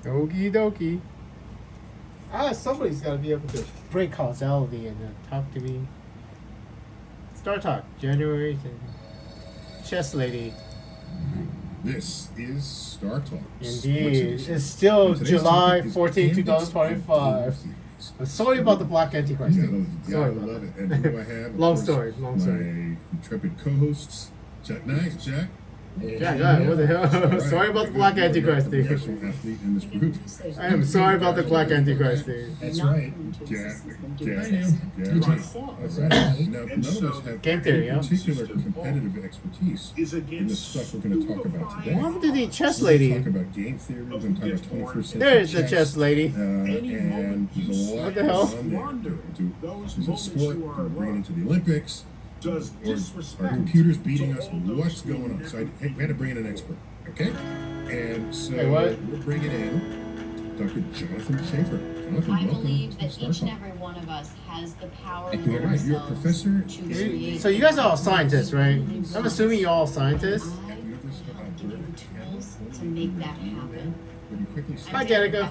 Okie dokie. Somebody's got to be able to break causality and talk to me. Star Talk, January. Chess Lady. This is Star Talk. Indeed. It's still July 14, 2025. I'm sorry about the Black Antichrist. Sorry about love it. And who do I have? Long story. My intrepid co-hosts, Jack Knight. Jack. Yeah, what the hell? Right. Sorry about the Black Antichrist thing. Athlete in this group. I am sorry about the Black Antichrist thing. That's right. Yeah. Now, none of us have Game theory, particular competitive expertise in the stuff we're going to talk about today. What happened to the chess lady? We're going to talk about game theory. We're going to talk about 21st century There's the chess lady. And there's a lot What the hell? There's a sport. We're bringing into the Olympics. Or our computers beating us? What's going on? So we had to bring in an expert, okay? And so we're bringing in Dr. Jonathan Schaefer. Jonathan, I welcome believe to that Star each and Talk. every one of us has the power All right, you're a professor. So you guys are all scientists, right? I'm assuming you're all scientists. tools to make that happen. Hi, Danica.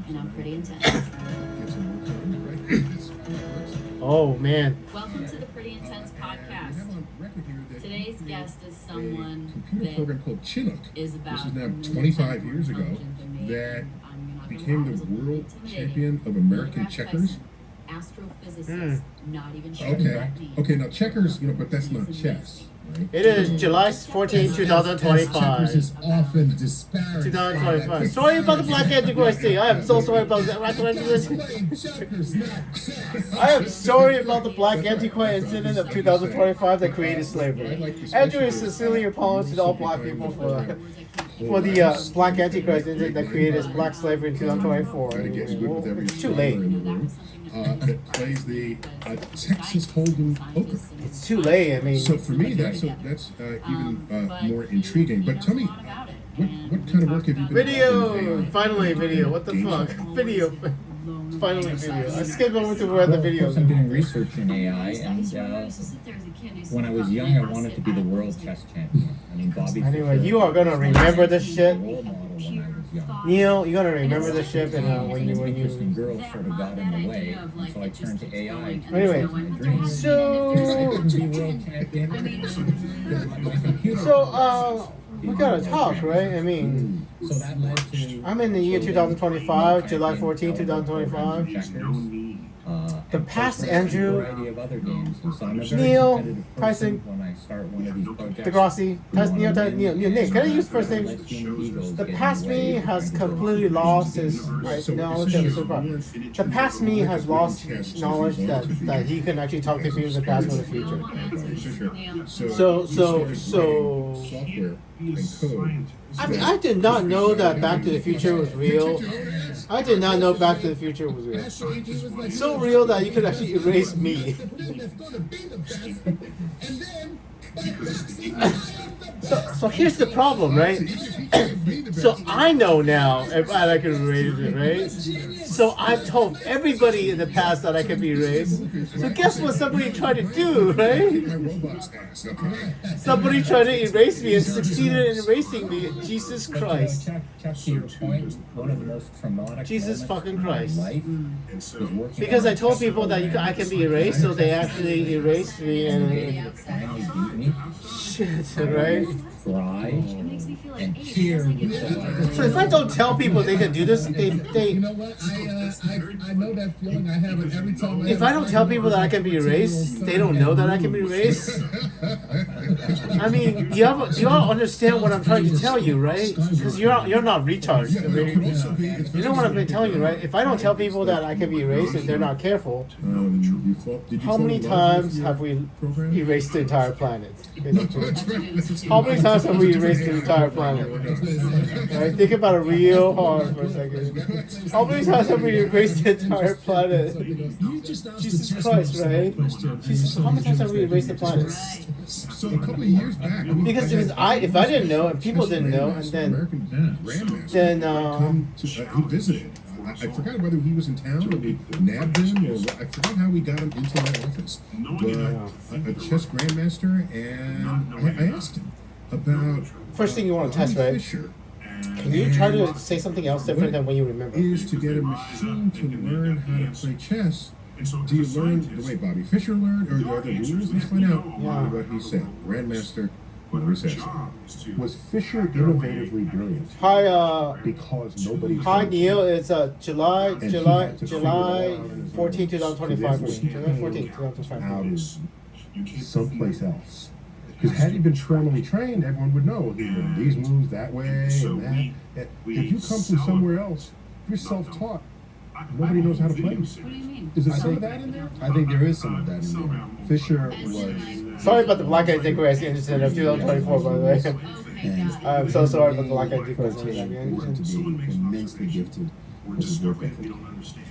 And I'm pretty intense. Oh, man. Welcome to the Pretty Intense podcast. Today's guest is someone computer program called Chinook. Is about This is now 25 years ago that became the world champion of American checkers. Astrophysicist, not even sure. Okay, now checkers, but that's not chess. Right? It is July 14, 2025. Is often disparaged. 2025. Sorry about the Black Antichrist thing. I am so sorry about that. I am sorry about the Black Antichrist incident of 2025 that created slavery. Andrew is sincerely apologizing to all black people for the Black Antichrist incident that created black slavery in 2024. It's too late. That plays the Texas Hold'em poker. It's too late. I mean, so for me, that's even more intriguing. But tell me, what kind of work have you been video? doing? Finally, video. What the fuck? Video. Finally, video. I skipped over to where the video is. I'm doing research in AI, and when I was young, I wanted to be the world chess champion. I mean, Bobby. Anyway, you are gonna remember this shit. Role model when I was young. Neil, you're gonna remember this shit, and when Interesting you. girls sort of got in the way, and so I turned to AI. Anyway, so we gotta talk, right? I mean, So that led to. I'm in the year 2025, July 14, 2025. The past Andrew, Variety of other games, and so I'm a very Neil, competitive person Tyson, when I start one of these projects. deGrasse, Neil, Nick. Can I use first name? The past me has completely lost his knowledge of the super. The past me has lost knowledge that he can actually talk to people in the past or the future. So software and code. I mean, I did not know that Back to the Future was real. I did not know Back to the Future was real. So real that you could actually erase me. So here's the problem, right? So I know now if I can erase it, right? So I've told everybody in the past that I can be erased. So guess what somebody tried to do, right? Somebody tried to erase me and succeeded in erasing me. Jesus Christ. Chuck, to your point, one of the most traumatic Jesus fucking Christ. moments in my life was working Because on I told people that I can be erased, so they actually erased me and finally beat me, shit, right? cry, and cheer with So if I don't tell people they can do this, they You know what? I know that feeling. I have it every time. if I don't tell people that I can be erased, they don't know that I can be erased. I mean, you all understand what I'm trying to tell you, right? Because you're not retards. I mean, you know what I'm telling you, right? If I don't tell people that I can be erased if they're not careful, how many times have we erased the entire planet? How many times have we erased the entire planet? Right? Think about it real hard for a second. How many times have we erased the entire planet? Jesus Christ, right? Jesus, how many times have we erased the planet? So a couple of years back, Because if I didn't know and people didn't know, and then he visited. I forgot whether he was in town or we nabbed him, or I forgot how we got him into my office. But a chess grandmaster, and I asked him about first thing you want to test, right? Fisher Can you try to say something else different than when you remember? Is to get a machine to learn how to play chess. Do you learn the way Bobby Fischer learned, or the other rules? Let's find out what he said. Grandmaster says. Was Fischer innovatively brilliant? Hi, Because nobody. hi Neil. It's July 14, 2025 for me. July 14, 2025. Out of someplace else. Because had he been formally trained, everyone would know he learned these moves that way and that. If you come from somewhere else, if you're self-taught, nobody knows how to play. What do you mean? Is there some of that in there? I think there is some of that in there. Fisher was, Sorry about the black eyed deGrasse incident of 2024, by the way. Okay, and got it. I'm so sorry about the black eyed deGrasse protein incident. to be immensely gifted with his work ethic.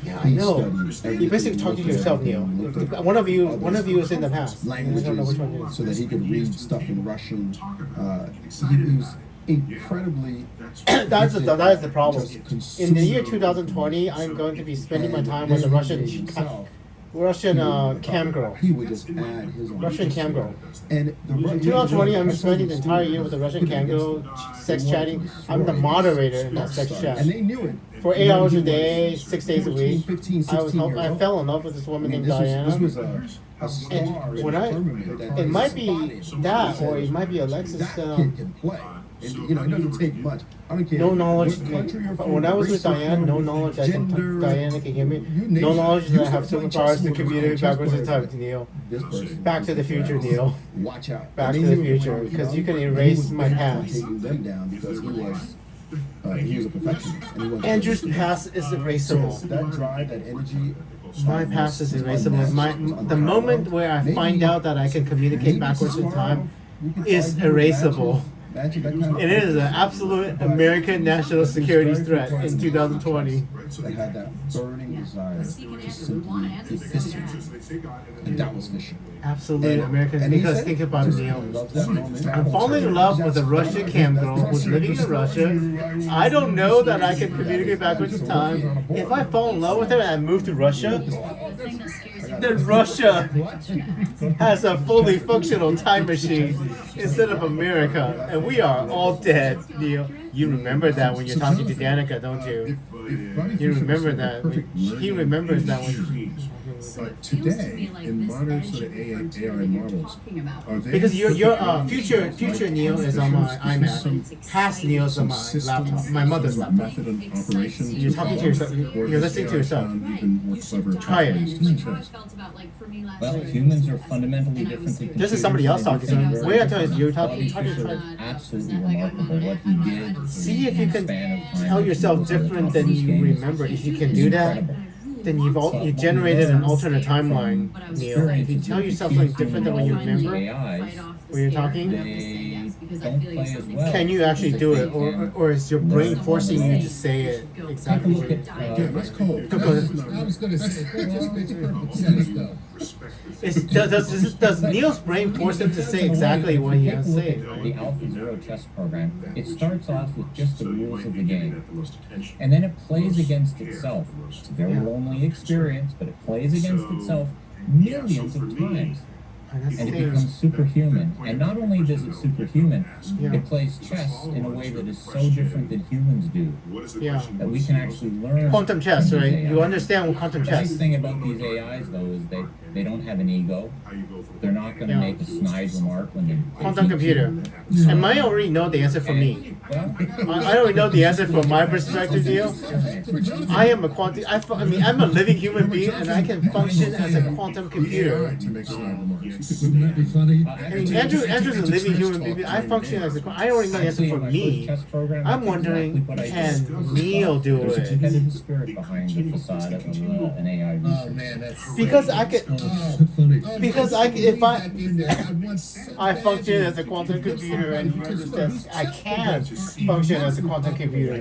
Yeah, I know. You're basically talking to yourself, Neil. One of you is in the past. I don't know which one it is. So that he could read stuff in Russian. He was incredibly. That is the problem. In the year 2020, I'm going to be spending my time with a Russian cam girl. He would just add his own. Russian cam girl. And the In 2020, I'm spending the entire year with a Russian cam girl, sex chatting. I'm the moderator in that sex chat. And they knew it. For 8 hours a day, 6 days a 14, week. 15, 16 I fell in love with this woman named This Diana. was a star And in when the I- firmament that It might spotted be that, or it might be Alexis. that kid can play. And, you know, it doesn't take much. I don't care. No knowledge. what country you're But from, when I was race with you're Diane, from, no knowledge that gender, Diana can hear me. you name No it. knowledge You that I have start playing superpowers chess to with a communicate chess backwards in player. time, Neil. This person. Back to the future, Neil. Watch out. Back I mean, to the he was future, young, because you can and he erase was my bent on past. taking them down because he was a perfectionist. And he wasn't Andrew's good. past is So erasable. that drive, that energy. My past is erasable. The moment where I find out that I can communicate backwards in time is erasable. Imagine that kind of And it is an absolute American national security threat in 2020. that had that burning desire to simply eviscerate. And that was Fisher. Absolute American. And he Because said, think about it, just Neil. loves that moment. I'm falling in love with a Russian cam girl who's living in Russia. I don't know that I can communicate backwards in time. If I fall in love with her and I move to Russia, The thing that scares you. then Russia has a fully functional time machine instead of America. And we are all dead, Neil. You remember that when you're talking to Danica, don't you? You remember that. He remembers that when Today, in modern sort of AI models, are they because your future Neil is on my iMac. Past Neil is on my laptop, my mother's laptop. method of operation? You're talking to yourself. You're listening to yourself. Even more clever Try it. ways to How I chess. felt about, like, for me last Well, year. humans are fundamentally different to This is somebody else talking. So wait until you're talking. Try to Fisher, absolutely remarkable what he did. see if you in a can span of time. tell yourself Was different a than tough you game. remember. If you can do that, then you generated an alternate timeline, Neil. If you tell yourself something different than what you remember, when you're talking, don't play as well. can you actually do it, or is your brain forcing you to say it Take a exactly? look at Yeah, that's cold. I was gonna say, it just makes perfect sense though. Does Neil's brain force him to say exactly what he has to say? the Alpha Zero chess program. It starts off with just the rules of the game, and then it plays against itself. It's a very lonely experience, but it plays against itself millions of times, That's and it the thing. becomes superhuman. And not only does it superhuman, Yeah. it plays chess in a way that is so different than humans do, Yeah. that we can actually learn. Quantum chess, from these right? You AIs. understand quantum The nice chess. thing about these AIs, though, is they don't have an ego. They're not going to Yeah. make a snide remark when they Quantum computer. And I already know the answer for me. Well, I already know the answer from my perspective, Neil. I am a quantum. I mean, I'm a living human being, and I can function as a quantum computer. AI to make snide remarks. Wouldn't that be funny? I mean, Andrew's a living human being. I function as a. I already know the answer actually, for in my me. first chess program, I'm that's wondering, exactly what I did. can Neil do There's a it? competitive spirit behind the facade of an AI Oh research. man, that's Because I could. funny. Because if I want so I bad function to- as a quantum computer, and he understands I can function as a quantum computer.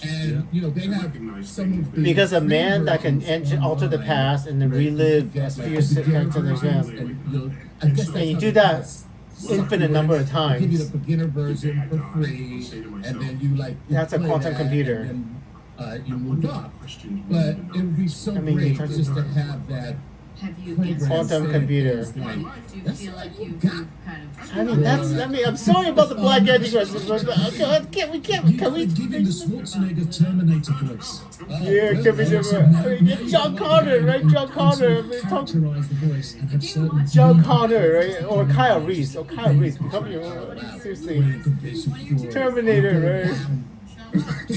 And you know they have some of the Because a man that can alter the past and then relive a few seconds of the game, And, you know, I guess and you that's do how that it's- infinite number of Give you the times. beginner version for free, and then you like. you That's a play quantum that, computer. And then, you moved off. But it would be so I mean, great you're just to have that Have you Quantum computer. do you feel like you've kind of? I mean, I'm sorry about the black antichrist, but can we? Giving the Schwarzenegger Terminator voice. Yeah, can we give her John Connor, right? John Connor. I mean, Characterize the voice and have certain. John Connor, right? Or Kyle Reese. Become your seriously Terminator, right?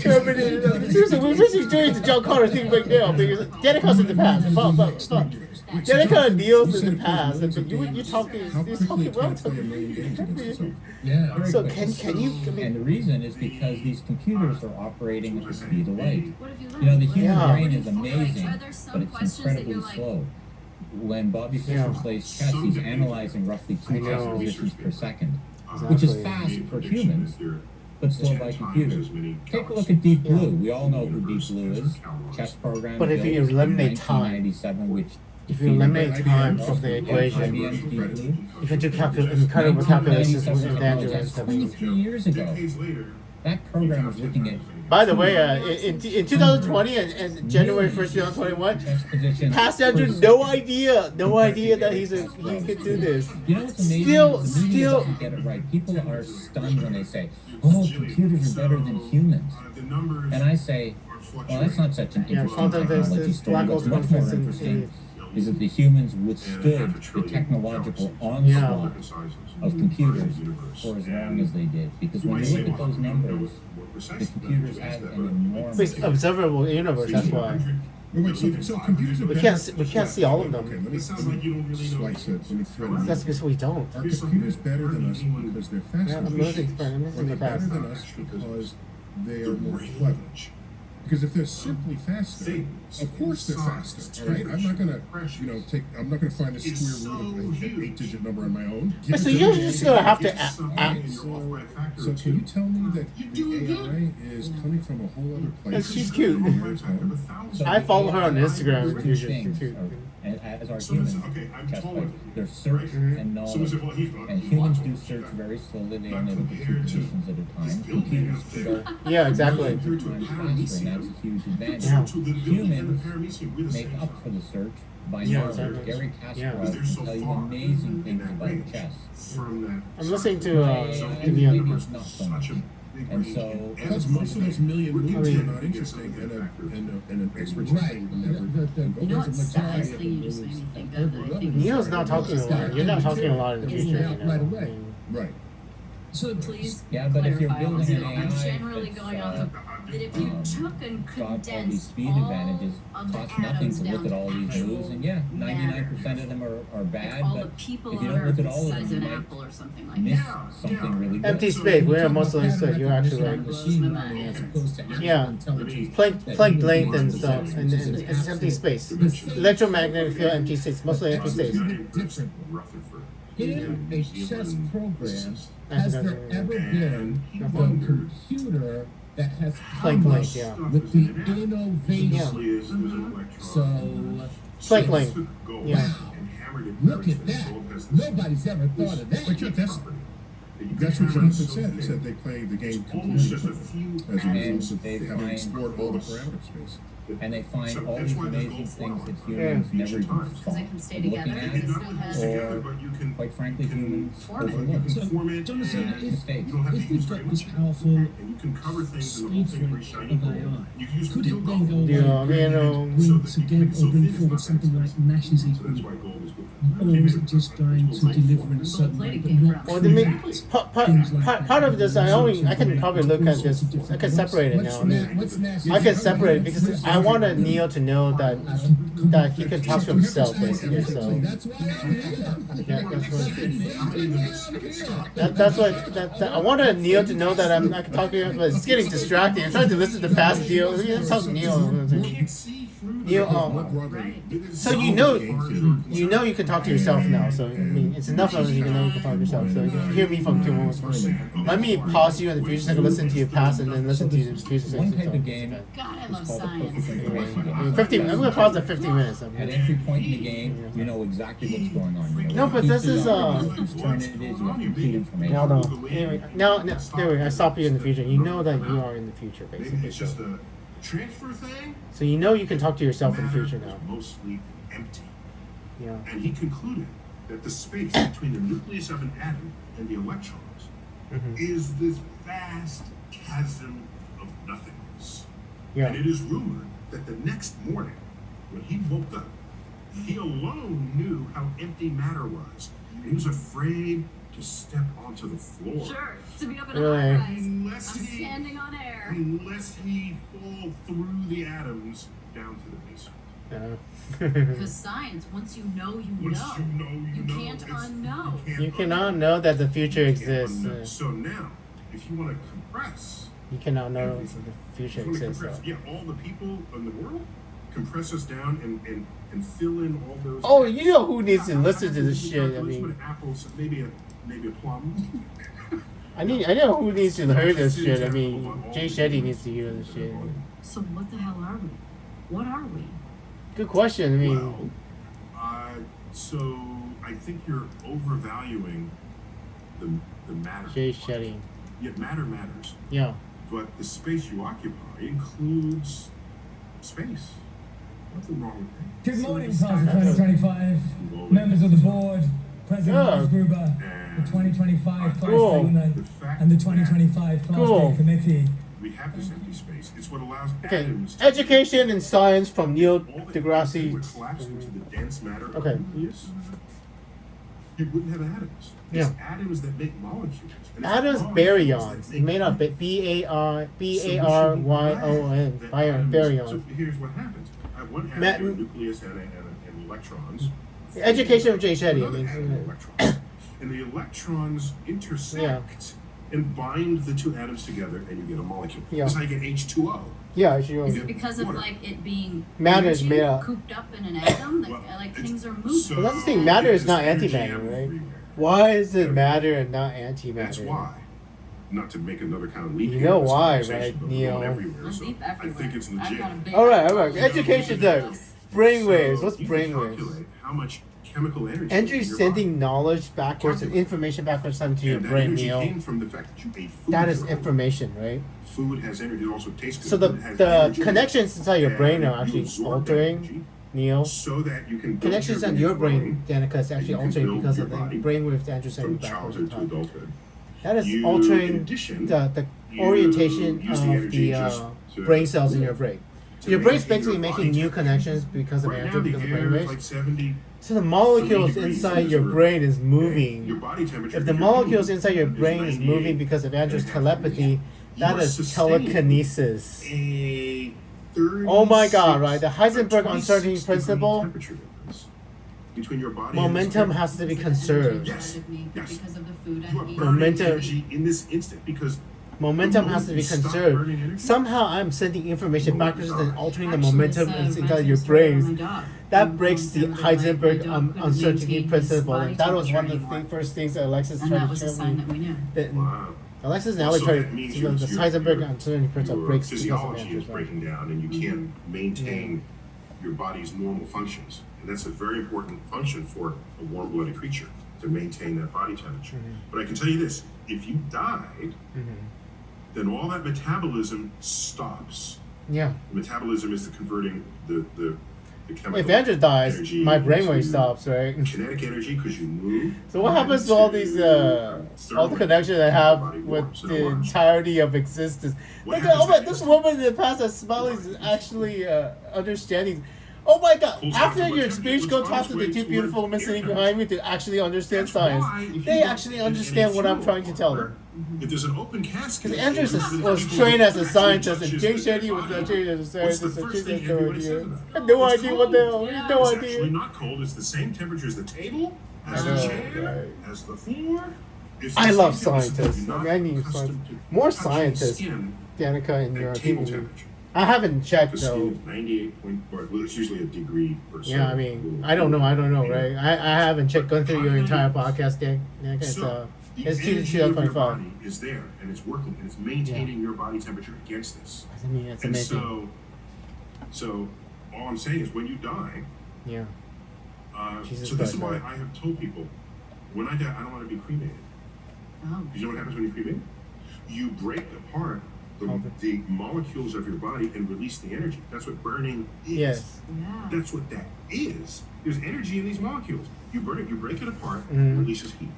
Terminator. Seriously, we're busy doing the John Connor thing right now because Danica's in the past. Fuck. Danica and Neil's in the past, and you're talking well to me. Yeah. So can you? I mean, And the reason is because these computers are operating at the speed of light. You know, the human brain is amazing, but it's incredibly slow. When Bobby Fischer plays chess, he's analyzing roughly 2 chess positions per second, which is fast for humans, but slow by computers. Take a look at Deep Blue. We all know who Deep Blue is. Chess program But if you built in eliminate time, 1997, which if you eliminate time from the equation, IBM's Deep Blue. you can do incredible calculations with advantages. 23 years ago, that program was looking at By the way, in 2020 and January 1st, 2021, chess position. Past Andrew, no idea that he could do this. You know what's amazing? Still- The media doesn't get it right. People are stunned when they say, "Oh, computers are better than humans," and I say, "Well, that's not such an interesting quantum technology physics, story. black What's hole much more physics, interesting is that the humans withstood the technological onslaught of computers for as long as they did. Because when you look at those numbers, the computers had an enormous. It's observable universe. That's why Wait, so computers are we better. can't see all of them. Okay, let me slice it. Let me thread it. That's because we don't. Are computers better than us because they're faster? Yeah, I'm losing Are they the better past. than us because they are more clever? Because if they're simply faster, of course they're faster, right? I'm not gonna find the square root of an 8-digit number on my own. Give So it to you're me. just gonna have to act. So can you tell me that the AI is coming from a whole other place? She's cute. So I the follow her on AI Instagram. two things as our human chess players. There's search and knowledge. And humans do search very slowly. They only look at 2 positions at a time. Computers can go Yeah, exactly. 100 times faster, and that's a huge advantage. Yeah. Humans make up for the search by knowledge. exactly. Gary Kasparov can tell you amazing things about chess. I'm listening to Maybe Neil. it's not so much. And so, Because most of those million moves I mean- are not interesting, and an expert just Right. would never. You know what's the saddest thing you just made me think of? That I think Neil's not talking a lot. You're not talking a lot in the future. You know? Right away. Right. So please yeah, but if you're clarify on building an something. I'm AI generally going on that's, that if you took and got all these condensed speed all advantages, of the cost nothing atoms to look down at to all these actual moves, and yeah, 99% of them are bad, all the but people if you on don't Earth look at the all of size them, of you an might apple or something like miss that. something really good. Empty space. We're mostly said. You're actually right. As opposed to Yeah. intelligence. Planck length and stuff, and it's empty space. Electromagnetic field, empty space, mostly empty space. Different. In a chess program, has there ever been a computer that has Planck come length, up yeah. with the innovation? So, Planck length. Yeah. look at that. Nobody's ever thought of But that. yeah, that's what Jonathan said. He said they play the game completely differently as a result of having explored all the parameter space. And they find all these amazing things that humans never even Because thought they can stay of together. looking It still at, has or quite frankly, humans overlook. So, Jonathan, Mistakes. if we've got this powerful speed freak of AI, could it then go Yeah, on you know. bring together or bring forward something like Nash's equilibrium? Or is it just going to deliver in a certain way, but not Well, the main, create part of this, I can probably look at this. I can separate it now. I mean, what's Nash? I can separate it because I wanted Neil to know that he can talk to himself basically. So That's why I'm here. yeah, that's what I wanted Neil to know that I'm not talking to him, but it's getting distracting. I'm trying to listen to past Neil. Let's talk to Neil. So you know you can talk to yourself now. So I mean, it's enough of you know you can talk to yourself. So you can hear me from 2 moments. Let me pause you in the future so I can listen to your past and then listen to the future. One type of game God, I love is called a science. focus information game. 15. I'm gonna pause at 15 minutes. At every point in the game, you know exactly what's going on. You know No, what but piece this is, on, whose turn it is, you have complete information. Now, no. Anyway, now, there we go. I stop you in the future. You know that you are in the future, basically. It's just a transfer thing. So you know you can talk to yourself in the future now. Mostly empty. Yeah. And he concluded that the space between the nucleus of an atom and the electrons is this vast chasm of nothingness. Yeah. And it is rumored that the next morning, when he woke up, he alone knew how empty matter was. And he was afraid to step onto the floor. Sure, to be up in a Really? high rise. Unless I'm he- standing on air. Unless he fall through the atoms down to the basement. Because science, once you know, you Once know. you know, you know. can't It's- unknow. You cannot know that the future You can't exists. unknow. So now, if you want to compress, You cannot know that the future if you want to exists. compress, Though. all the people in the world, compress us down and fill in all those. Oh, gaps. you know who needs to Yeah, listen to this you shit? I calculate mean, what apples, maybe a plum. I know who needs to hear this shit. I mean, Jay Shetty needs to hear this shit. So what the hell are we? What are we? Good question. I mean, Well, so I think you're overvaluing the matter. Jay Shetty. Yet matter matters, Yeah. but the space you occupy includes space. Nothing wrong with that. Good morning, class of 2025, members of the board, President Yeah. Lars Gruber, the And 2025 class Cool. statement, the fact and the that 2025 class Cool. day committee. we have this empty space. It's what allows Okay. atoms to Education and science from Neil all that would deGrasse. collapse into the dense matter of Okay. the nucleus. You wouldn't have atoms. Yeah. It's atoms that make molecules. And it's Atoms molecules baryons. that make Made up life. B-A-R-Y-O-N. That atoms- Baryons. So here's what happens. I have one atom, Matt- a nucleus, and electrons. Education of Jay Shetty. I Another mean, atom, electrons. And the electrons intersect and bind the two atoms together, and you get a molecule. Yeah. That's how you get H2O. yeah, sure. Is it because of like it being Matter is energy made up. cooped up in an atom? Like, Well, like it's- things are moving. So Well, that's the thing, matter is not there's energy antimatter, right? everywhere. Why is it matter and not antimatter? That's why. Not to make another kind of leap. You here know in this why, conversation, right, but we're Neil? going everywhere, I'm so deep I everywhere. think it's I've legit. got a big All right. Education though. Brainwaves. So What's you can brainwaves? calculate how much chemical energy Andrew's in your sending body. knowledge backwards and information backwards into your And that brain, energy Neil. came from the fact that you ate food. That is your whole life. information, right? Food has energy. It also tastes good. So Food has the energy. connections inside your And brain are you actually absorb that altering, energy Neil. so that you can build Connections your on your brain, Danica, is actually you can altering build because your of the body brainwaves Andrew sending from backwards childhood to and forth. adulthood. That is You, in altering addition, the you orientation use the of energy the just to- brain cells in your brain. to Your brain's maintain basically your making body new temperature. connections because of Right Andrew, now, the because of air is brainwaves. like 70. So the molecules 30 degrees inside in your this room. brain is Your moving. body temperature. If the if you're molecules eating, inside your brain is 98 moving because of Andrew's and a half degrees. telepathy, that You are is sustaining telekinesis. A 36 Oh my God, right? The or Heisenberg 26 uncertainty degree principle, temperature difference between your body momentum and has to be conserved. Yes. Yes. Because of the food you I'm are eating. burning Momentum. energy in this instant because Momentum the has to be moment you stop conserved. burning energy, Somehow I'm sending information backwards and altering the momentum inside your brains. brains. That breaks the Heisenberg uncertainty principle. And that was one of the first things that Alexis And that tried was to a show sign me. that we knew. That wow. Alexis now So tried that means to your- the your- Heisenberg your- uncertainty principle your breaks because of physiology is Andrew's, right? breaking down and you can't maintain your body's normal functions. And that's a very important function for a warm-blooded creature, to maintain that body temperature. But I can tell you this, if you died, then all that metabolism stops. Yeah. Metabolism is the converting the chemical If Andrew dies, energy my brainwave into stops, right? kinetic energy because you move. So what happens to all these, all the connections I have with the entirety of existence? What Look at, oh my, happens this woman in the past that Smiley's is actually understanding. Oh my God! Pulls After out your the speech, electrons, go it's talk on to the its way two beautiful toward women sitting atoms. behind me to actually understand That's science. why if you They look actually at understand any what I'm fuel trying to tell car, them. If there's an open casket, Because Andrew the was people trained as a actually scientist, and touches Jay the dead Shetty was body. trained as a What's scientist, the and first she thing had no everybody idea. says about it? Had no It's idea what the hell. cold. Had no It's idea. actually not cold. It's the same temperature as the table, as I the know, chair, right. as the floor. It's the I same love temperature. scientists. You're I not mean, I need accustomed to more touching scientists. skin Danica and your at table people. temperature. I haven't checked The skin though. is 98 point, or it's usually a degree or so. Yeah, I mean, I don't know, right? I haven't checked, gone through your entire podcast, Danica. It's So, the it's energy of your 2025. body is there, and it's working, and it's maintaining your body temperature against this. I mean, it's And amazing. so all I'm saying is, when you die, Yeah. Jesus so this is Christ, why right. I have told people, when I die, I don't want to be cremated. Oh. You know what happens when you cremate? You break apart the molecules of your body and release the energy. That's what burning is. Yes. Yeah. That's what that is. There's energy in these molecules. You burn it, you break it apart, Mm. it releases heat.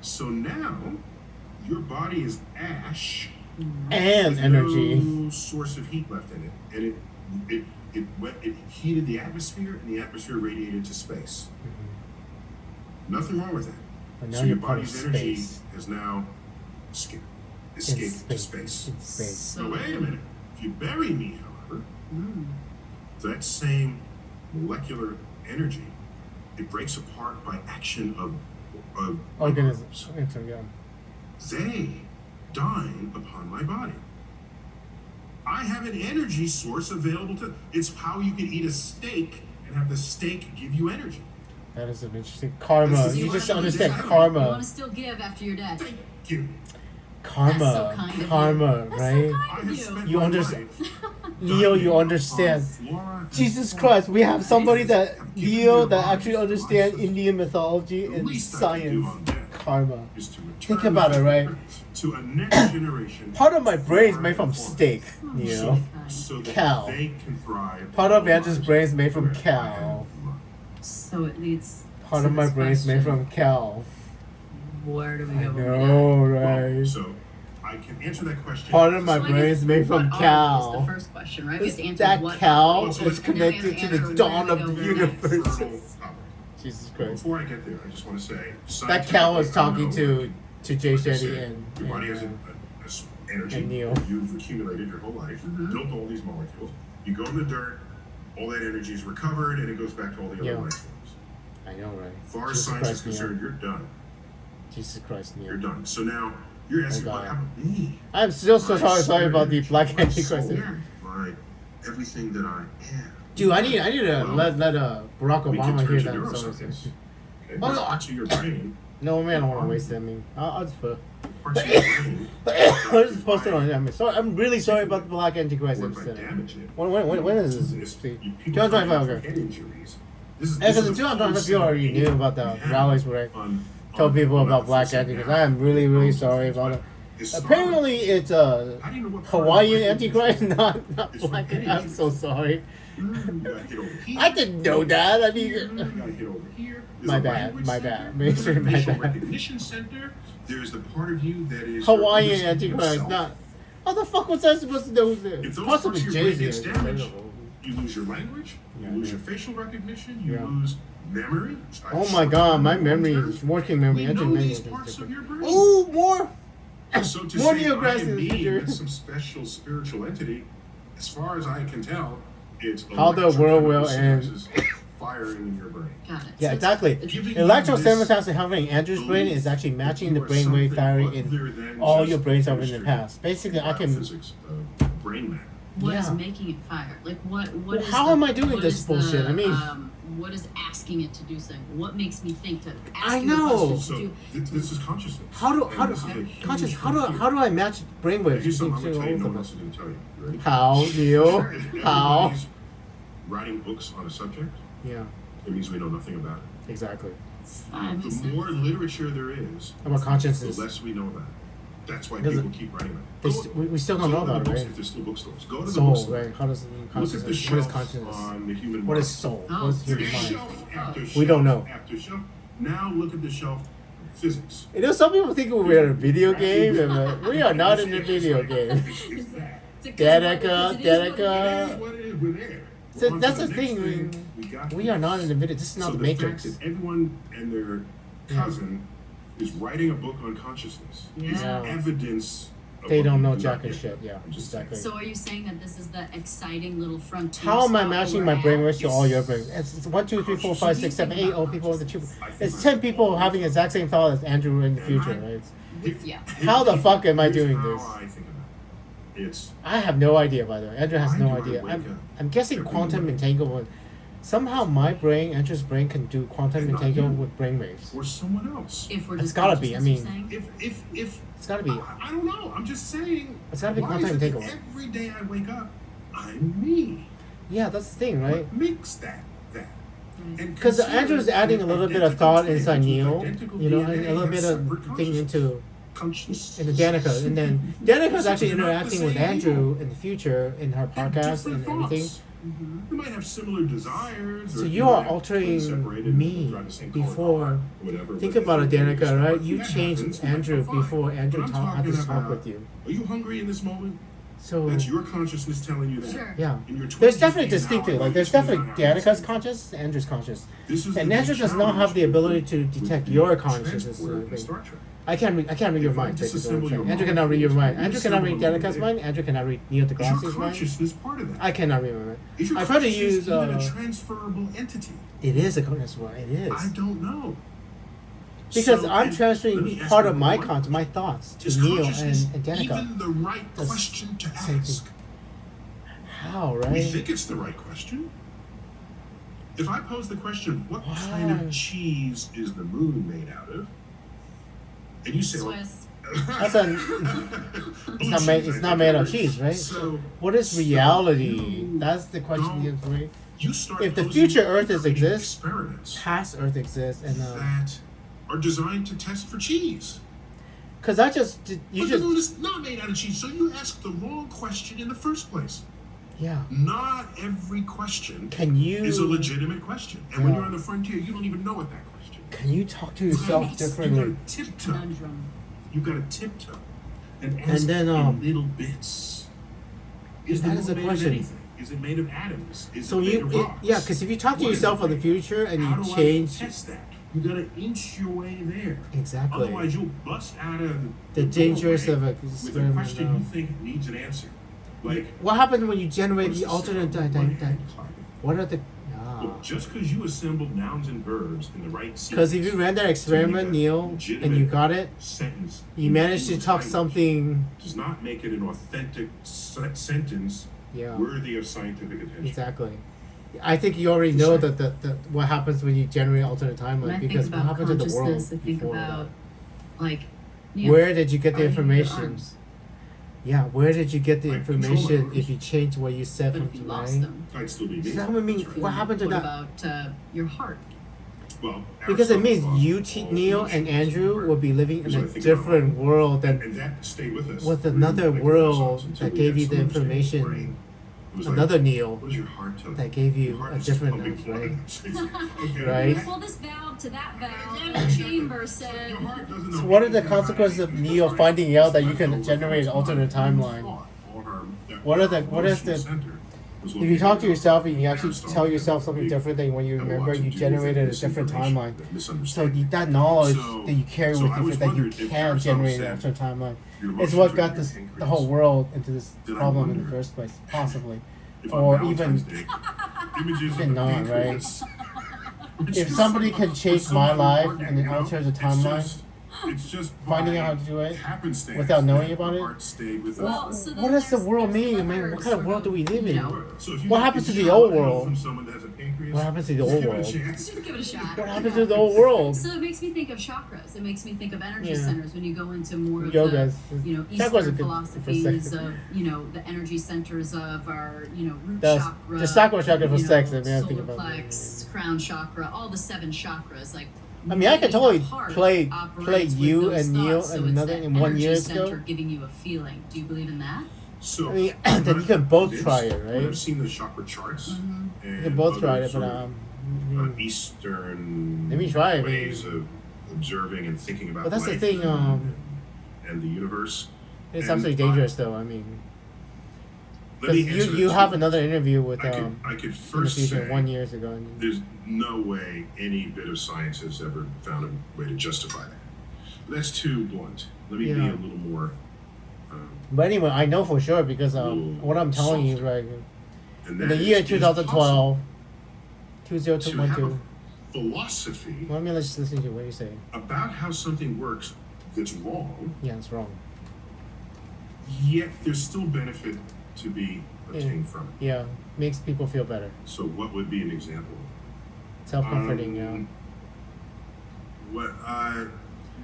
So now your body is ash And with energy. no source of heat left in it, and it heated the atmosphere, and the atmosphere radiated to space. Nothing wrong with that. But now So you're your part of body's energy space. has now escaped In to space. In space. So wait a minute. If you bury me, however, that same molecular energy, it breaks apart by action of Organisms. Yeah. They dine upon my body. I have an energy source available to. It's how you can eat a steak and have the steak give you energy. That is an interesting karma. So You wanna just know understand this- You karma. want to still give after you're dead. Thank you. Karma. That's so kind of you. Karma, That's right? so I kind have of spent You my understand- life Leo, you dining understand. on flora and Jesus fauna. Christ, we have somebody that Have given Leo your that body actually understands philosophy. Indian mythology The and least I can do science. on that Karma. is to return Think about it, right? to a next generation. Part of my brain is flora made from and fauna. steak, you know. So that Cow. they can thrive. Part of their Andrew's lives brain is made from where I cow. have none. So it leads. Part to of my this brain is made question. from cow. Where do we I go? know, Well, right? so I can answer that question. Part of my So I brain guess is made from what are cow. is the first question, right? We have to answer That what cow are. is And then we connected have to to the answer dawn where of to the go next. universe. Jesus Christ. Before I get there, I just want to say That cow is talking scientifically, to Jay like I Shetty said, and your body has energy and Neil. you've accumulated your whole life, built all these molecules. You go in the dirt, all that energy is recovered, and it goes back to all the other Yeah. life forms. I know, right? As far as Jesus science is Christ, Neil. concerned, you're done. Jesus Christ, You're Neil. done. So now you're asking, God. what happened to me? I'm still so My sorry about the spirit, Black my Antichrist. soul, my everything that I am. Dude, I need to Well, let Barack We can Obama turn hear to that. neuroscience. So, Okay, Oh, no. parts of your brain. no, man, I don't want to waste it. I mean, I'll just put. Parts of your brain. I'll just post it on. I mean, sorry, I'm really sorry about the Black Antichrist Or if I episode. damage it. When is this? This- See, people 2025, suffer okay. from head injuries. This is- Because this in is a 2025, full people already set knew of about the data rallies where on told people about Black methods Antichrist. now. I am really, really sorry about it. Historically, Apparently, it's I don't even know what part of Hawaiian the brain Antichrist, it is. not It's Black. from I'm so sorry. You gotta hit over here. I didn't know that. I You mean, gotta hit over here. There's My a bad, language my center. bad. There's a My facial bad. recognition center. There's the part of you that is Hawaiian your Antichrist, self. not. How the fuck was I supposed to know this? If those Possibly parts of your brain gets Jay-Z. damaged, you lose your language, Yeah, you lose yeah. your facial recognition, you Yeah. lose memory. Oh my god, my memory is working memory. We I know think these memory parts is of different. your brain. Ooh, more! So to More say deGrasse I am in the me, future. that's some special spiritual entity, as far as I can tell, it's How the world will electrochemical end. synapses firing in your brain. Got it. Yeah, So exactly. Giving you Electrostimulus having Andrew's brain is actually matching the brainwave firing in all your brains over in the past. Basically, I can. Physics, brain matter. What is Yeah. making it fire? Like what? Well, is how the- am I doing what this is the, bullshit? I mean- what is asking it to do something? What makes me think to ask I you the know. question to So do? this is consciousness. How do And this is a huge conscious? How frontier. do I match brainwaves Here's something I'm between gonna tell you. all No of one else us? is gonna tell you. You ready? How, Neil? If How? everybody's writing books on a subject, Yeah, it means we know nothing about it. exactly. That makes The sense. more literature there is, About consciousness. the less we know about it. That's why Because people keep writing about They it. st- we still don't Go know to the about it, books right? If there's still bookstores, go to the Soul, bookstore. right? How does Look at the consciousness? What is shelf consciousness? on the human What is mind. soul? Oh. What is human There's mind? shelf after We shelf don't know. after shelf. Now look at the shelf of physics. You know, some people think we're in a video game, and we are not in a video game. It's that. Danica, It is Danica. what it is. We're there. So We're on that's to the next thing. got We are not in the video. This is So not the the Matrix. fact that everyone and their cousin is writing a book on consciousness is Yeah. evidence. Of They what don't we know do jack not and get. shit. Yeah, I'm just exactly. So are you saying that this is the exciting little frontier? How am I spot matching where my we're brainwaves at? to all your brains? It's 1, 2, 3, 4, 5, 6, 7, 8 old people in the tube. It's 10 people having the exact same thought as Andrew in the future, right? Yeah. How the fuck am I Here's doing how this? I think about it. It's I have no idea, by the way. Andrew has Why no do I idea. wake up I'm guessing every quantum morning? entanglement. Somehow my brain, Andrew's brain, can do quantum And not entanglement you. with brainwaves. or someone else. If we're It's just gotta be, I consciousness, mean- you're saying? If It's gotta be. I don't know. I'm just saying. It's gotta be why quantum is it that entanglement. every day I wake up, I'm me. Yeah, that's the thing, right? What makes that? Right. Because Andrew's adding a little bit of thought inside Neil, you know, and a little bit of thing into consciousness. And the Danica, and then Danica is actually interacting with Andrew in the future in her podcast and everything. They might have similar desires. So you are altering me before. Think about it, Danica, right? You changed Andrew before Andrew had this talk with you. Are you hungry in this moment? So That's your consciousness telling you that. Sure. yeah, In your there's 20s, definitely now, distinctive. Like I there's know you definitely still know how Danica's to conscious, Andrew's conscious, This is and the Andrew big does not have the challenge ability to with detect the your consciousness. transport in Star Trek. I can't read your If I mind. Basically, disassemble what I'm saying. your Andrew cannot read your mind. Andrew cannot read disassemble Danica's it. mind. Andrew cannot read Neil Is your deGrasse's mind. consciousness part of that? I cannot read my mind. Is your I try to consciousness use. even a transferable entity? It is a conscious one. It is. I don't know. Because So, I'm and transferring let me ask part you of my one. content, my thoughts, to Is Neil consciousness and Danica. even the right That's question to same ask? thing. How, We right? think it's the right question. If I pose the question, what kind Why? of cheese is the moon made out of? And you say, Swiss. That's it's not made of cheese, right? So, What is so reality? you That's the question you have to read. you start If the posing future Earth creative exists, experiments Past Earth exists, and that are designed to test for cheese. because I just But you the moon just is not made out of cheese, so you ask the wrong question in the first place. yeah. Not every question Can you is a legitimate question. And when Yeah. you're on the frontier, you don't even know what that question is. can you talk to You yourself gotta differently? tiptoe. Conundrum. You gotta tiptoe. And ask then, in little bits. Is the that moon is a made question. of anything? Is it made of atoms? Is So it made of you rocks? yeah, because if you talk to What is yourself it of the made? future and How you do change I test that? You gotta inch your way there. exactly Otherwise, you'll bust out of the dangers doorway of with a experiment. question you think needs an answer. Like, What happens when you generate what's the the alternate sound of one hand clapping? What are the Look, just because you assembled nouns and verbs in the right sequence, because if you ran that experiment, Neil, and you got it, sentence, you managed to English talk language something. does not make it an authentic sentence Yeah, worthy of scientific attention. exactly. I think you already know that the what happens when you generate alternate When I timeline think because what about happened to the world consciousness, I think before about like that? Where did you get the are you your information? arms? Yeah, where did you get the Like, control my information arms. if you change what you said But from if you lost tonight? them, I'd still be me. So that means That's right. what happened to what that? about your heart? Well, Because it means Aristotle you, thought all Neil, and emotions Andrew were- will be living in Here's a what I think different about world than and that stayed with us. with through, another like, world Renaissance until that we gave had you the sort of stable information. brain. It was like, Another Neil what does your heart tell you? that gave you Your heart a is just different pumping enough, blood. right? Okay. Right? Pull this valve to that valve, and the chamber said. Your heart doesn't know So what are the anything about consequences of anything. Neil finding out that you It's can not generate an over alternate time. timeline? All her- that What are the- what is emotional the- center was If you located talk to in yourself and you actually Aristotle. tell yourself something different than when you Had a lot remember, to you do with generated a that different misinformation, timeline. that So misunderstanding. that knowledge So- that you carry so with I you always that you wondered if can Aristotle generate an said, alternate timeline "Your is emotions what are got your this the pancreas." whole world into this Then I problem in the wonder first place, possibly. If on Or Valentine's even Day, images even of the not, right? pancreas- It's if just somebody so- can it's change so my life unimportant, and it you know? alters the It's timeline, just- It's just finding by out how to do it happenstance without knowing that about the it? heart stayed with Well, us. so then what does the there's- world there's mean? the Man, other what kind of sort world do we live you in? know, So if you What get happens to the shot old help world? From someone that has a pancreas, What happens to the just old give it a world? chance. Give it a shot. What happens to the old world? So it makes me think of chakras. It makes me think of energy Yeah. centers when you go into more of Yogas. the, Chakras are Eastern good for philosophies sex. of, the energy centers of our, root The chakra. chakra for you sex. know, I mean, I think solar about plex, crown chakra, all the 7 chakras. Like, I mean, I could totally your heart play operates with you those and Neil thoughts, so and it's another that in 1 year energy center ago. giving you a feeling. Do you believe in that? So I mean, I'm then not you can both convinced, try it, but right? I've seen the chakra charts. Mm-hmm. And You can both try other it, but sort of, Eastern let me try it, ways man. of observing and thinking about But that's the life thing, and the universe. it's And absolutely dangerous, though. I mean, Let me because answer you this. have another interview with I could in the first future say 1 years ago. And there's no way any bit of science has ever found a way to justify that. That's too blunt. Let me be Yeah. a little more. But anyway, I know for sure because Ooh, what I'm telling you is soft. right. And In that the year is, it is 2012, possible to have 2012. a philosophy Let me just listen to what you say. about how something works that's wrong, Yeah, it's wrong. yet there's still benefit to be obtained from it. Yeah, makes people feel better. So, what would be an example? Self-comforting, yeah.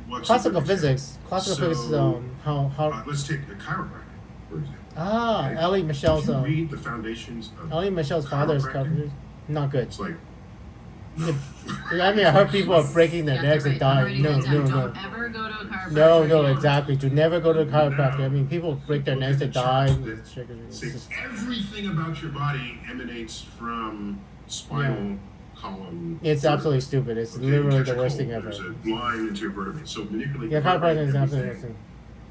What's Classical a good example? physics. Classical So, physics is how let's take a chiropractor, for example. Ah, Ellie Michelle's If you read the foundations of Ellie Michelle's father's chiropractic, chiropractor. Not good. it's like I mean, I heard people are breaking their necks and dying. No. Don't ever go to a chiropractor. No, exactly. To never go to a chiropractor. I mean, people break their necks and die. Everything about your body emanates from spinal column. It's absolutely stupid. It's literally the worst thing ever. There's a line into your vertebrae. So manipulating Yeah, chiropractic is absolutely the worst thing.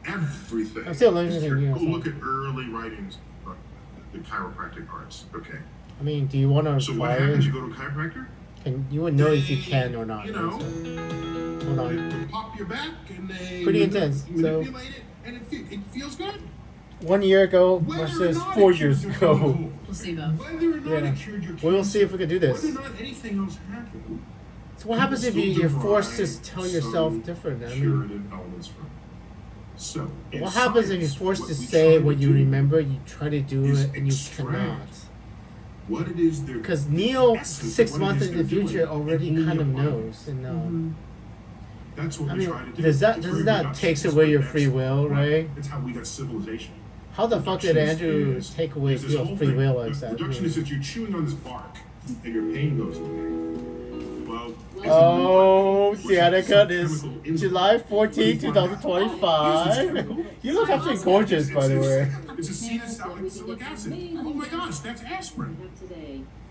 everything. I'm still learning something new. Go look at early writings about the chiropractic arts. Okay. I mean, do you want to So what acquire? happens? You go to a chiropractor? And you would know if you can or not. You know, Hold on. they pop your back and they Pretty intense, so- manipulate it, and it feels good. 1 year ago Whether or versus not 4 it years cured ago. your Placebo. Whether or not Yeah. it cured your We'll see if we can do Whether this. or not anything else happened. So what happens if you're forced to tell yourself different? I mean, Curative elements from it. So, in what happens if you're science, forced what to we say try to what you do remember, you try to do is it, and you extract cannot? what it is they're Because Neil, essence of 6 what it months is in the they're doing future, already in kind of your body. knows. And That's what I we mean, try to do. does that It's doesn't very that reductionist, takes away your but free will, right? That's how we got civilization. How the fuck did Reductionist Andrew is- take away is this your whole free thing. will like that? Reductionist is that you're chewing on this bark and your pain goes away. Well, Oh, What's Danica, some this chemical in- July 14, 2025. You look absolutely gorgeous, by the way. It's acetylsalicylic acid. Oh my gosh, that's aspirin.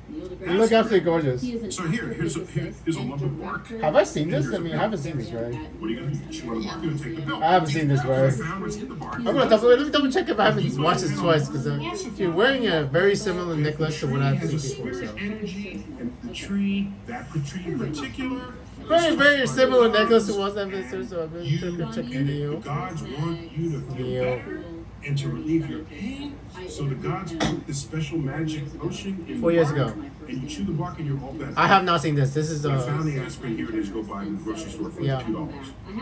You look absolutely gorgeous. So here's a lump of bark. Have I seen this? I mean, I haven't seen this, right? What are you gonna do? Chew on the bark? You're gonna take the pill. I haven't seen this, You right? found what's in the bark. Let me double check if I haven't watched this twice, because you're wearing a very similar necklace to what I've seen before. So. Energy and the tree, that tree in particular. Very similar necklace to what I've been through, so I've been checking The you. gods want you to feel Neo. better and to relieve your pain. So the gods put this special magic potion in 4 years the bark, ago. and you chew the bark and you're all better. I have not seen this. This is I found the aspirin. Here it is. Go buy it in the grocery store for Yeah. $2.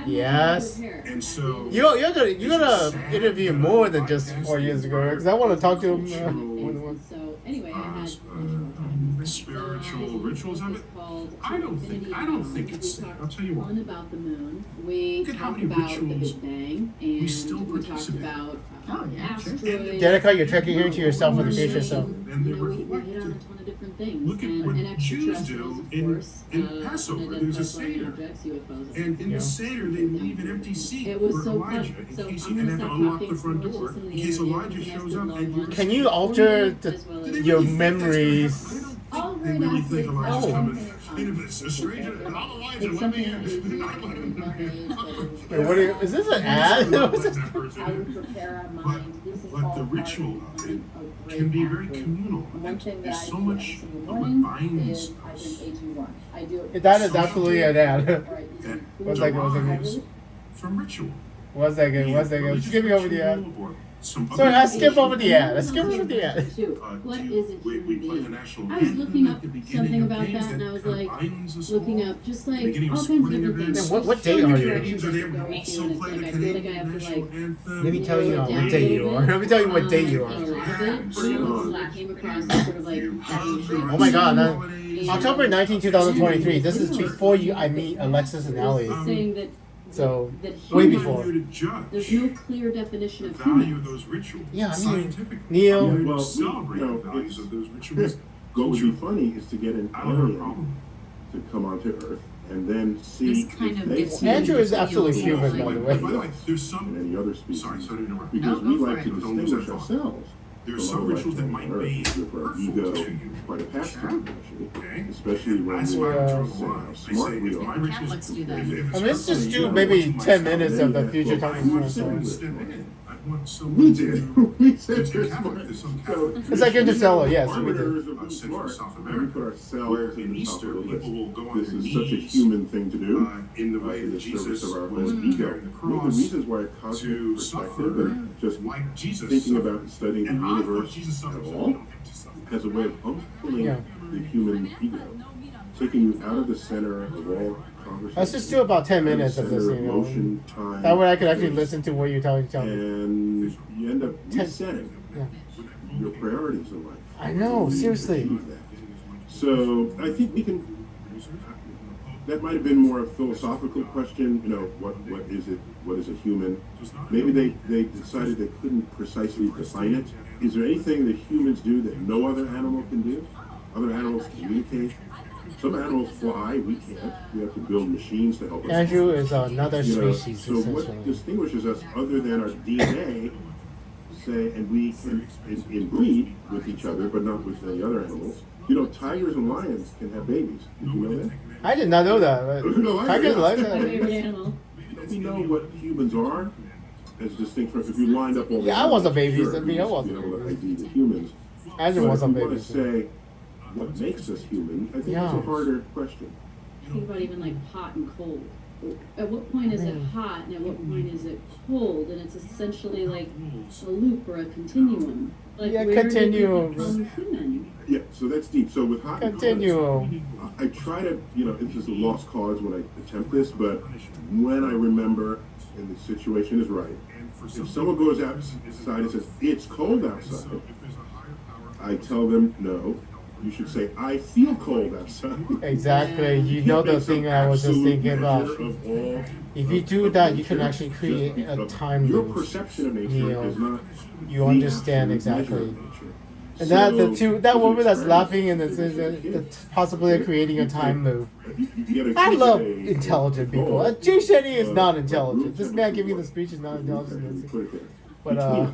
Yes. And so You're gonna interview more than just 4 years ago, because I want to talk to him. So anyway, I had spiritual rituals of it. I don't think it's sick. I'll tell you what. one about the moon. We Look at how talked many about the rituals Big Bang, and we still we talked participate. about Oh, yeah, sure. asteroids. Danica, you're checking into yourself for the future, so. And they You know, we reflect hit on a it. ton of different things. Look at and, what and Jews extraterrestrials, do of in course, Passover. unidentified There's a flying Seder. objects, UFOs. And in Yeah. the Seder, they leave an empty seat It was for so fun. Elijah in So case I'm he gonna had to stop unlock talking the front so much, door listen to in the case interview, Elijah and shows ask up good and long you. Can you ones. alter As well Do as- they your really think that's gonna memories? happen? I Oh, don't think they right, really think absolutely. Elijah's Oh. coming. And if it's a stranger, oh, Elijah, It's let me something that we do in. Wait, what is this an ad? What's this? I would prepare our mind. This is But all the part ritual of of being it a great can be very athlete. communal. One thing that There's I so do much every single of morning what binds is I us. drink AG1. I do it. That is absolutely an ad. All right, That One second, one second. derives from ritual. One second. Skip me over the ad. Or some Sorry, other I skip over the ad. I skip over the ad. What is a we human play the being? national I was anthem looking at up the beginning something of about games that, and I was kind of like, binds us looking all. up just The like beginning of all kinds of sporting different events. things. And what So date are many you? directions I They could go also into, and play it's the like I feel like I Canadian have to national like anthem. Let me tell you narrow it what down day a you little are. bit. Let me tell you what day you A are. little bit. So I came across some sort of like Oh my god, October 19, 2023. This is before I meet Alexis and Allie. saying that So, that way human- before. You're to judge There's no clear definition the of value human. of those rituals. Yeah, I mean, scientifically. Neil- You're to Well, celebrate you know, the values it's- of those rituals. What would be Culture. funny is to get an I don't have a alien problem. to come onto Earth and then see This kind if of they gets see Andrew is me to absolutely feel human, like- by the By the way. way, there's and some. any other species. Sorry to interrupt. Because No, we go like for to it. Don't lose distinguish that thought. ourselves There's from some other rituals that life might on be Earth with our hurtful ego to you. quite attached to it, actually. Okay? Especially when That's we're why I draw the saying line. how I smart say, we if are. my rituals- Catholics do that. if I it's mean, let's just hurtful do to maybe myself, 10 minutes of the Well, future I talking would for say someone us. to step in. I want We someone did. to. We said There's there's Catholic, there's some Catholic It's like Interstellar, yes, we arbiters did. of being Central smart. South And we America, put ourselves where in in the top Easter of the list. people will go on This their is such a knees, human thing to do. in the way in that the service Jesus of our was own ego. carrying the One of the cross reasons why to cosmic suffer perspective and just like Jesus thinking suffered. about studying the And I thought universe Jesus at suffered so all we don't have to suffer. has a way of humbling Yeah. the human ego, taking you out of the center of all conversation. Let's just do about 10 minutes of this, center you know. motion, time, That way I could actually listen to what you're telling me. and you end up resetting Yeah. your priorities in life. I know, seriously. Achieve that. So I think we can. That might have been more a philosophical question. You know, what is it? What is a human? Maybe they decided they couldn't precisely define it. Is there anything that humans do that no other animal can do? Other animals communicate, Some animals fly, we can't. We have to build machines to help us. Andrew is another species, so what essentially. distinguishes us other than our DNA, say, and we can inbreed with each other, but not with any other animals. Tigers and lions can have babies. Did you know that? I did not know that. No, I Tigers did. like My that. favorite animal. We know what humans are, as distinct from if you lined up all the Yeah, I was a baby, sure, so I was a be able to baby. ID the humans. Andrew But was a if you want baby. to say what makes us human, I think it's a harder question. Think about even like hot and cold. At what point is it hot and at what point is it cold? And it's essentially like a loop or a continuum. Like Yeah, where continuum. did we become human? Yeah, so that's deep. So with hot and cold, Continuum. I try to, it's just a lost cause when I attempt this, but when I remember and the situation is right, if someone goes outside and says, it's cold outside, I tell them, no, you should say, I feel cold outside. Exactly. You know the thing I was just thinking about. If you do that, you can actually create a time Your loop. perception of nature is not. You understand exactly. And that woman that's laughing and the possibility of creating a time loop. I love intelligent people. Jay Shetty is not intelligent. This man giving the speech is not intelligent. But now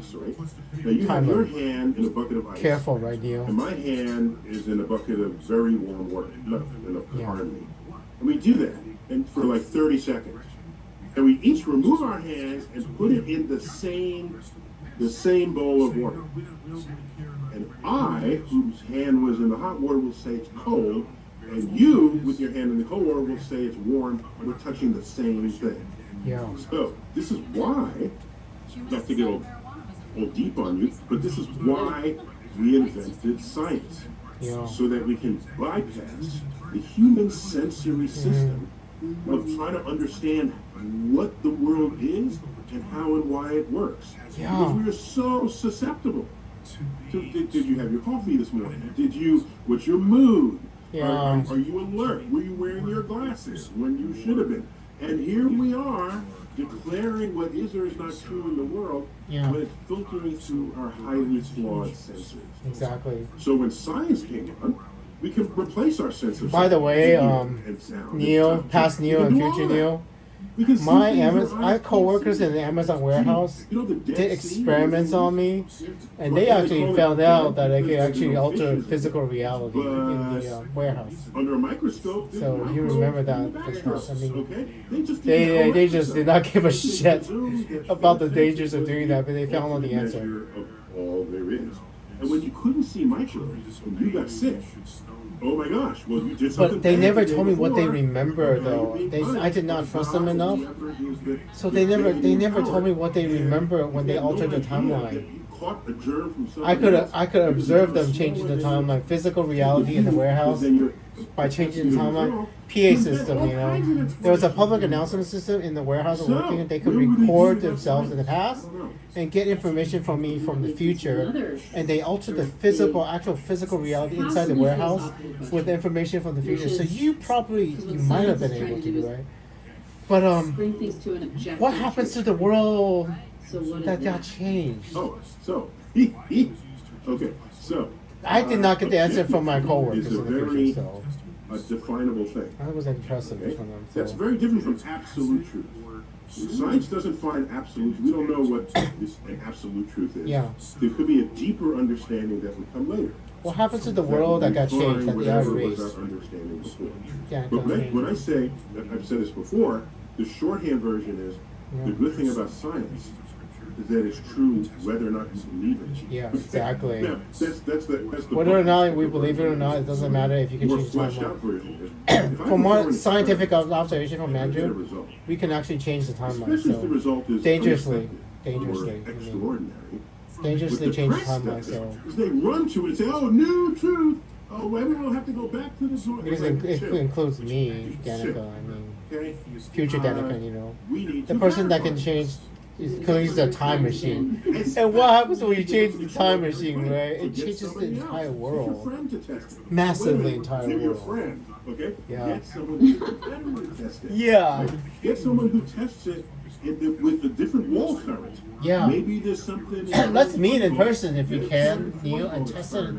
you have your time hand in a bucket of ice. careful, right, Neil? And my hand is in a bucket of very warm water. Enough to harm me. And we do that, and for like 30 seconds. And we each remove our hands and put it in the same bowl of water. And I, whose hand was in the hot water, will say it's cold, and you, with your hand in the cold water, will say it's warm, and we're touching the same thing. Yeah. So, this is why, not to get all deep on you, but this is why we invented science. Yeah. So that we can bypass the human sensory system of trying to understand what the world is and how and why it works. Yeah. Because we are so susceptible. So did you have your coffee this morning? What's your mood? Yeah. Are you alert? Were you wearing your glasses when you should have been? And here we are declaring what is or is not true in the world, but it's filtering through our highly flawed senses. Exactly. So when science came on, we can replace our sense of By the way, and sound Neil, and touch. past We Neil can and do all future that. Neil, We can see my things your eyes coworkers can't in the Amazon warehouse see. The Dead did Sea, experiments on me, and they actually found out that I could actually alter physical reality in the warehouse. Under a microscope. So you remember that for sure. I mean, Okay? They just they just did not give a shit about the dangers of doing that, but they found out the answer. Of all there is. And when you couldn't see microbes, when you got sick, oh my gosh, well you did something. But they bad never the day told me what they before. remember though. I did not trust them enough. So they never told me what they remember when they altered the timeline. I could observe them changing the timeline, physical reality in the warehouse by changing the timeline. PA system, there was a public announcement system in the warehouse I'm working in. They could record themselves in the past and get information from me from the future, and they altered the actual physical reality inside the warehouse with information from the future. So you might have been able to do right. But Bring things to an objective what happens to the world So what is that got that? changed? Oh, so okay, so I did not get the answer from my coworkers is a in the very future, so definable thing. that was impressive Okay? from them. That's So. very different from absolute truth. Science doesn't find absolute. We don't know what an absolute truth is. Yeah. There could be a deeper understanding that would come later. What happens to the world that got changed, that the Whatever outer was race? our understanding before. Yeah, But when I say, I've said this before, the shorthand version is the good thing about science is that it's true whether or not you believe it. Yeah, exactly. Now, that's the Whether or not we believe it or not, it doesn't matter if you can more change the fleshed out timeline. version is if I From perform one an scientific experiment, observation from I get a Andrew, result. we can actually change the timeline. Especially if the So result is dangerously, unexpected or extraordinary. dangerously What the change the press timeline. does So is they run to it and say, "Oh, new truth. Oh, everyone will have to go back to the source." because it includes me, Danica. I mean, Okay? future Danica. We need The to person that can verify change It's a time machine. And what happens when you change the time machine, right? It changes the entire world. Massively entire world. Okay? Yeah. Get someone to test it. Yeah. Get someone who tests it with a different wall current. Yeah. Maybe there's something. Let's meet in person if you can, Neil, and test it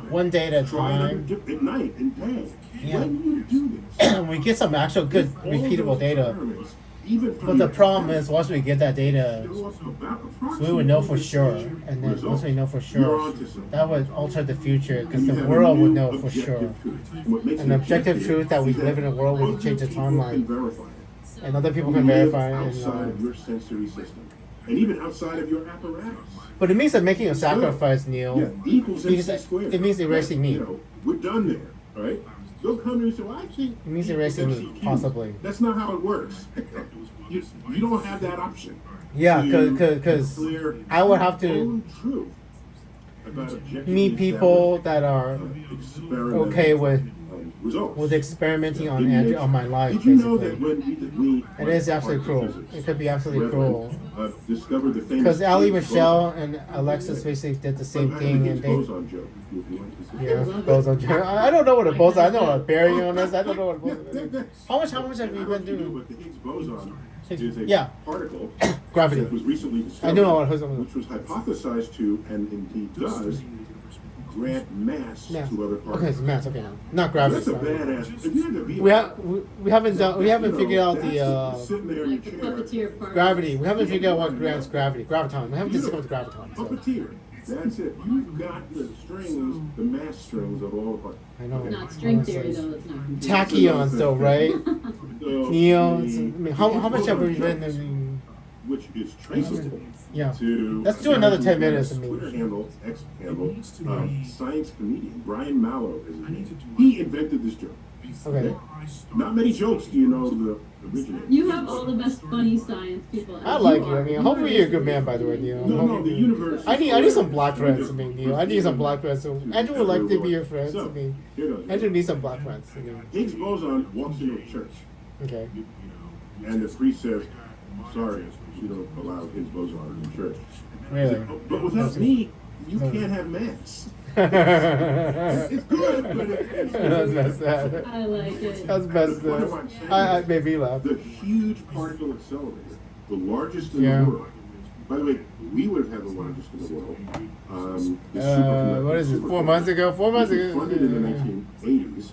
one day at a time. At night and day. Yeah. When you do this, We get some actual good repeatable data. But the problem is, once we get that data, we would know for sure. And then once we know for sure, that would alter the future because the world would know for sure. An objective truth that we live in a world where we change the timeline. And other people can verify it. Outside of your sensory system. And even outside of your apparatus. But it means that making a sacrifice, Neil. Yeah, equals MC squared. It means erasing me. We're done there, right? Don't come to me and say, well, actually... It means erasing me, possibly. That's not how it works. You don't have that option. Yeah, because I would have to meet people that are okay with experimenting on Andrew, on my life, basically. It is absolutely cruel. It could be absolutely cruel. Because Ali, Michelle, and Alexis basically did the same thing, and they... Yeah, boson joke. I don't know what a boson. I know what a baryon is. I don't know what a boson is. How much have you been doing? The Higgs boson is Yeah. a particle Gravity. that was recently discovered, I know what a which was hypothesized to, and indeed does, grant mass to other particles. Okay, it's mass. Okay, now not gravity. That's a badass. If you had to be We haven't figured out the sitting there in your chair, Puppeteer part. gravity. We haven't figured out what grants gravity. Graviton. We haven't discovered graviton. So. puppeteer. That's it. You've got the strings, the mass strings of all the parts. I know. Not string theory though. It's not. Tachyons, though, right? Neons. I The mean, how much have we written? which is traceable Yeah. to. Let's do another 10 minutes. I Twitter mean. handle, X handle, science comedian Brian Mallow is his name. He invented this joke. Okay. Not many jokes do you know the originator. You have all the best funny science people. I like you. I mean, hopefully you're a good man, by the way, Neil. No, the universe. I need some black friends. I mean, Neil. I need some black friends. So Andrew would like to be your friends. I mean, Here goes. Andrew needs some black friends. I mean, Higgs boson walks into a church, okay. and the priest says, "Sorry, we don't allow Higgs boson in church." Really? But without me, you can't have mass. It's good, but it's That's messed up. I like it. That's messed up. I made me laugh. The huge particle accelerator, the largest in Yeah. the world. By the way, we would have had the largest in the world. What is it? 4 months ago? 4 months It was funded in the ago? 1980s,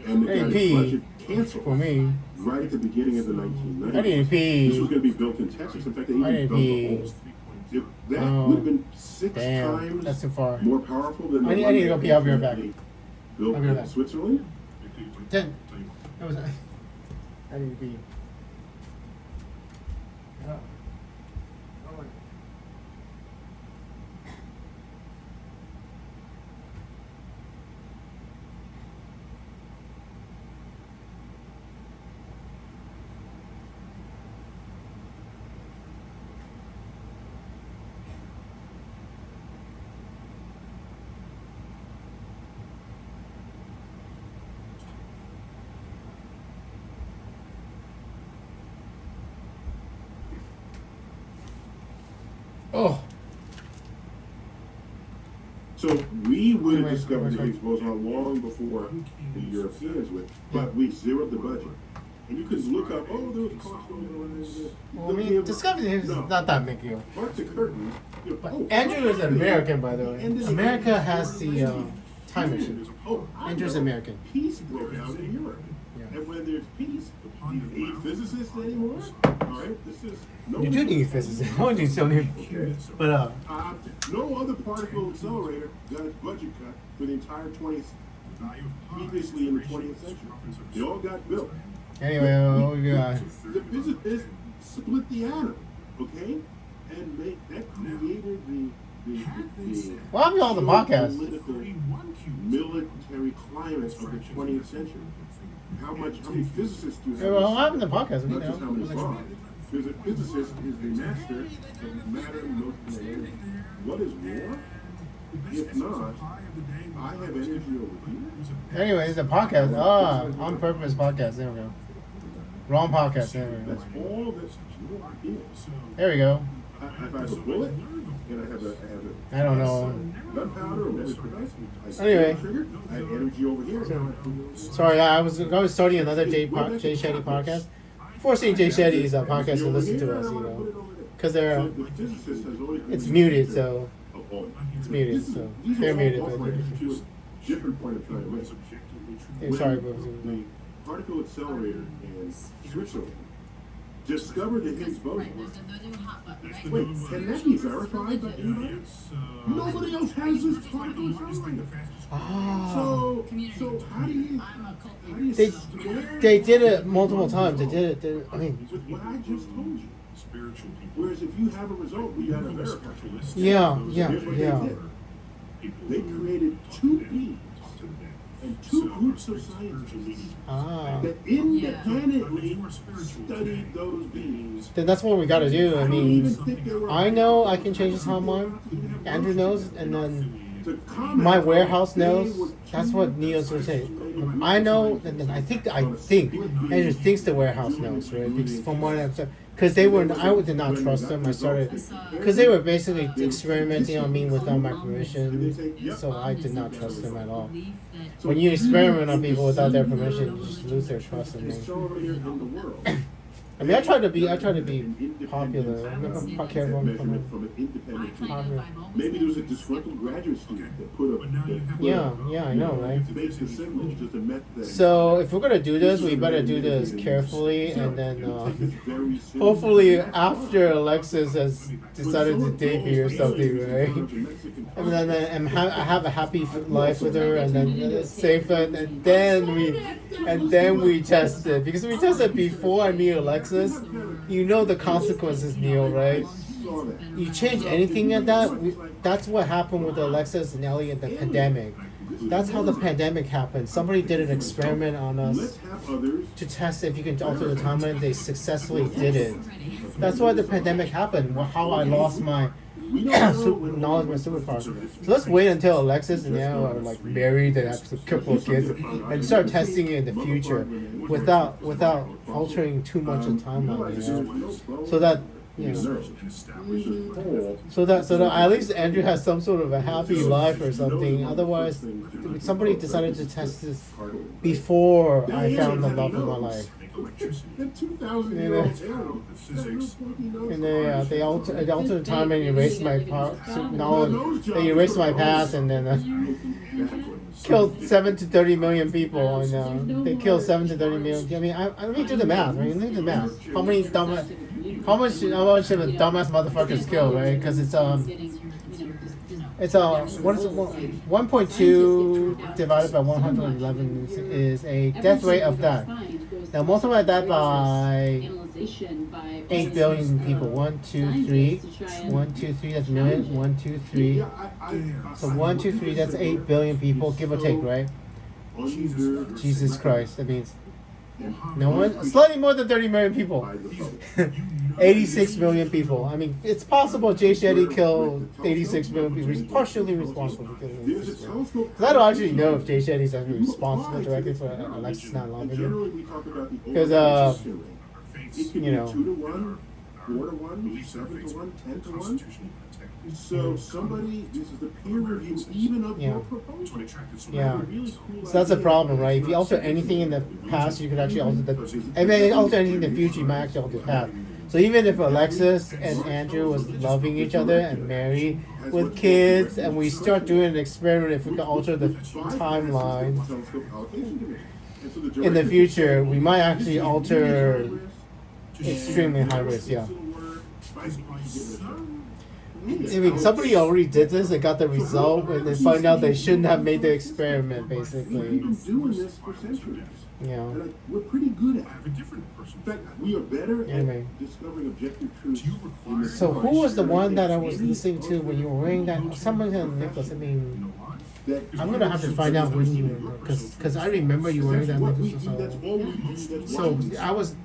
and it got its budget canceled For me. right at the beginning of the 1990s. I need a pee. This was going to be built in Texas. In fact, they I need even a built pee. the whole. That Oh, would have been 6 damn, times that's too far. more powerful than the I need one to go that pee. I'll be right back. they built I'll be right in back. Switzerland. 10. That was. I need to pee. Oh. Oh my. Oh. So we would have discovered the Higgs boson long before the Europeans would, but we zeroed the budget. And you could look up, oh, there was cost going on. Well, I mean, discovery is not that big deal. Mark the curtain. But Andrew is an American, by the way. America has the time machine. Andrew's American. Peace broke out in Europe. Yeah. And when there's peace, do you need physicists anymore? All right, this is no. You do need physicists. I don't need so many. Okay. But No other particle accelerator got its budget cut for the entire 20th, previously in the 20th century. They all got built. anyway, what we got? The physicists split the atom, okay, and that created the Well, I'm on the podcast. political, military climate of the 20th century. How many physicists do you have? Yeah, well, I'm in the podcast. You Not just how know. many bombs. Physicist is the master of matter, motion, and energy. What is war? If not, I have energy over here. Anyway, it's a podcast. On purpose podcast. There we go. Wrong podcast. There we That's go. all that's your idea. There we go. if I have a bullet and I have a I don't know. gunpowder or whatever, I spin Anyway. the trigger, I have energy over here. Sorry, I was starting another Jay Shetty podcast. Forcing Jay Shetty's podcast to listen to us, you know, because they're it's muted, so it's muted, so they're muted. But Different point of trying to make. sorry, The particle accelerator in Switzerland discovered the Higgs boson. Right, there's a new hot button, right? Wait, can that be verified by anybody? Nobody else has this particle accelerator. ah, So how do you I'm a cult how do you they square they did it multiple times. They did it. I mean, with what I just told you? Whereas if you have a result, we gotta verify. yeah. They created two beams and two groups of scientists Ah, that independently studied those beams. then that's what we got to do. I I don't even mean, think they were. I know I can change his timeline. Andrew knows, and then To comment my on warehouse they knows. were That's what Neo's were saying. I know, and then I think Andrew thinks the warehouse knows, right? Because from what I'm saying, because I did not trust them. I started because they were basically experimenting on me without my permission, so I did not trust them at all. When you experiment on people without their permission, you just lose their trust in me. accelerator in the world. I mean, I try to be popular. I'm careful. Measurement from an independent team. Popular. Maybe there was a disgruntled graduate student that put up Yeah, I know, right? faked the signals just to met that. So if we're gonna do this, we better do this carefully, and then It's very simple. hopefully after Alexis has decided to debut or something, right? And then have a happy life with her, and then safe it, and then we test it, because we tested before I meet Alexis. You know the consequences, Neil, right? You change anything at that. That's what happened with Alexis and Ellie in the pandemic. That's how the pandemic happened. Somebody did an experiment on us Let's have others. to test if you can alter the timeline. They successfully did it. That's why the pandemic happened. How I lost my knowledge, my superpower. So let's wait until Alexis and Anna are like married and have a couple of kids, and start testing it in the future without altering too much of the timeline. You know, so that. You know, so that at least Andrew has some sort of a happy life or something. Otherwise, somebody decided to test this before I found the love of my life. And they altered the time and erased my knowledge. They erased my past, and then killed 7 to 30 million people. And they killed 7 to 30 million. I mean, let me do the math. Right? Let me do the math. How much of a dumbass motherfuckers killed, right? Because it's what is it? 1.2 divided by 111 is a death rate of that. Now multiply that by 8 billion people. 1, 2, 3. 1, 2, 3. That's a million. 1, 2, 3. So 1, 2, 3. That's 8 billion people, give or take, right? Jesus Christ! That means no one. Slightly more than 30 million people. 86 million people. I mean, it's possible Jay Shetty killed 86 million people. He's partially responsible for killing 86 million. Because I don't actually know if Jay Shetty's actually responsible directly for Alexis not loving him. Because, you know. 2 to 1, 4 to 1, 7 to 1, 10 to 1. So somebody, this is the peer review, even of your proposal. Yeah. So that's a problem, right? If you alter anything in the past, you could actually alter the. And then alter anything in the future, you might actually alter the past. So even if Alexis and Andrew was loving each other and married with kids, and we start doing an experiment, if we can alter the timeline in the future, we might actually alter extremely high risk. Yeah. I mean, somebody already did this and got the result, and then find out they shouldn't have made the experiment, basically. We've been doing this for centuries. Yeah. And we're pretty good at it. In fact, we are better Anyway. at discovering objective truth. So who was the one that I was listening to when you were wearing that? Someone said necklace. I mean, I'm gonna have to find out when you were, because I remember you wearing that necklace. So I was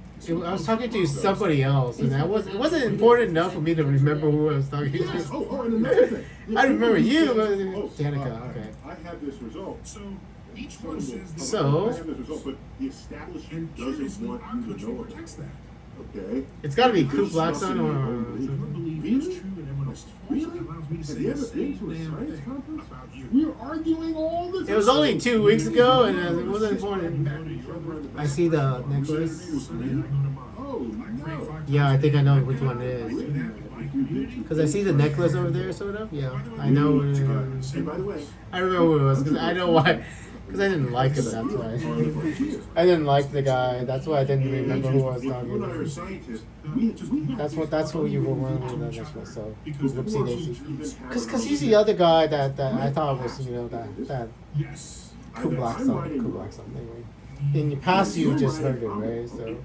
talking to somebody else, and it wasn't important enough for me to remember who I was talking to. And another thing. I remember you, but Danica. Okay. I have this result. So I have this result, but the establishment doesn't want you to know about it. Okay. It's got to be Ku There's Klux Klan nothing or. Really? Really? Have you ever been to a science conference? We're arguing all the time. It was only 2 weeks ago, and it wasn't important. I see the necklace. Oh, no. Yeah, I think I know which one it is. Because I see the necklace over there, sort of. Yeah, I know. And by the way, I remember who it was, because I know why. Because I didn't like him, that's why. I didn't like the guy. That's why I didn't remember who I was talking you and I are about. scientists. That's what you were wearing with that necklace. So whoopsie daisy. Because he's the other guy that I thought was, you know, that Ku Klux Klan. Anyway, in the past you just heard it, right? So.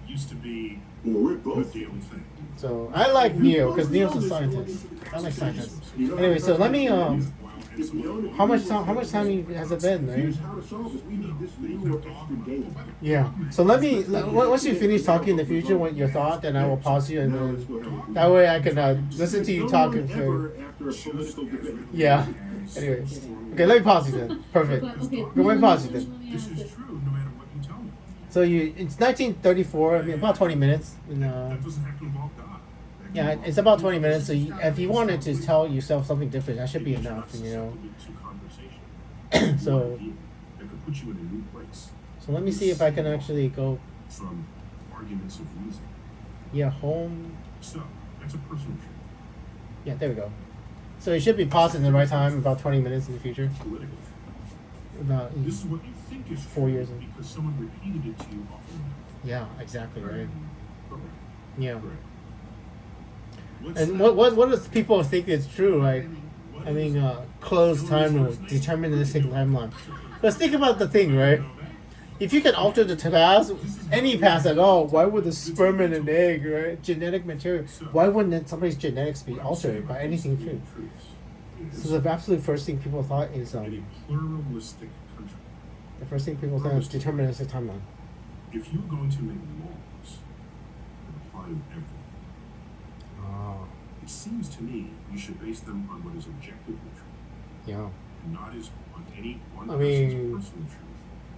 Well, we're both So I like Neo because Neo's a scientist. I like scientists. Anyway, so let me how much time has it been, right? Here's how to solve this. We need this little extra game. Yeah. So let me once you finish talking in the future, what your thought, then I will pause you, and then that way I can listen to you talk. Ever after a political debate. Yeah. Anyway, okay, let me pause you then. Perfect. Okay, Go ahead and pause you then. let me ask this. True, no matter what you tell me. So it's 1934. I mean, about 20 minutes. And, That doesn't have to involve God. yeah, it's about 20 minutes. So if you wanted to tell yourself something different, that should be enough. You know. So. That could put you in a new place. So let me see if I can actually go. From arguments of reason. Yeah, home. So that's a personal truth. Yeah, there we go. So it should be paused in the right time, about 20 minutes in the future. Political. About This is what you think is 4 years in. because someone repeated it to you often enough. Yeah, exactly right. Correct. Yeah. Correct. What's And that? what does people think is true? Like, I mean, closed time rule, deterministic timeline. Because think about the thing, right? If you can alter the past, any past at all, why would the sperm and an egg, right? Genetic material, why wouldn't somebody's genetics be altered by anything true? So the absolute first thing people thought is In a pluralistic country, the first thing people thought is deterministic timeline. if you're going to make laws that apply to everyone, it seems to me you should base them on what is objectively true, Yeah. and not as on any one I person's mean- personal truth,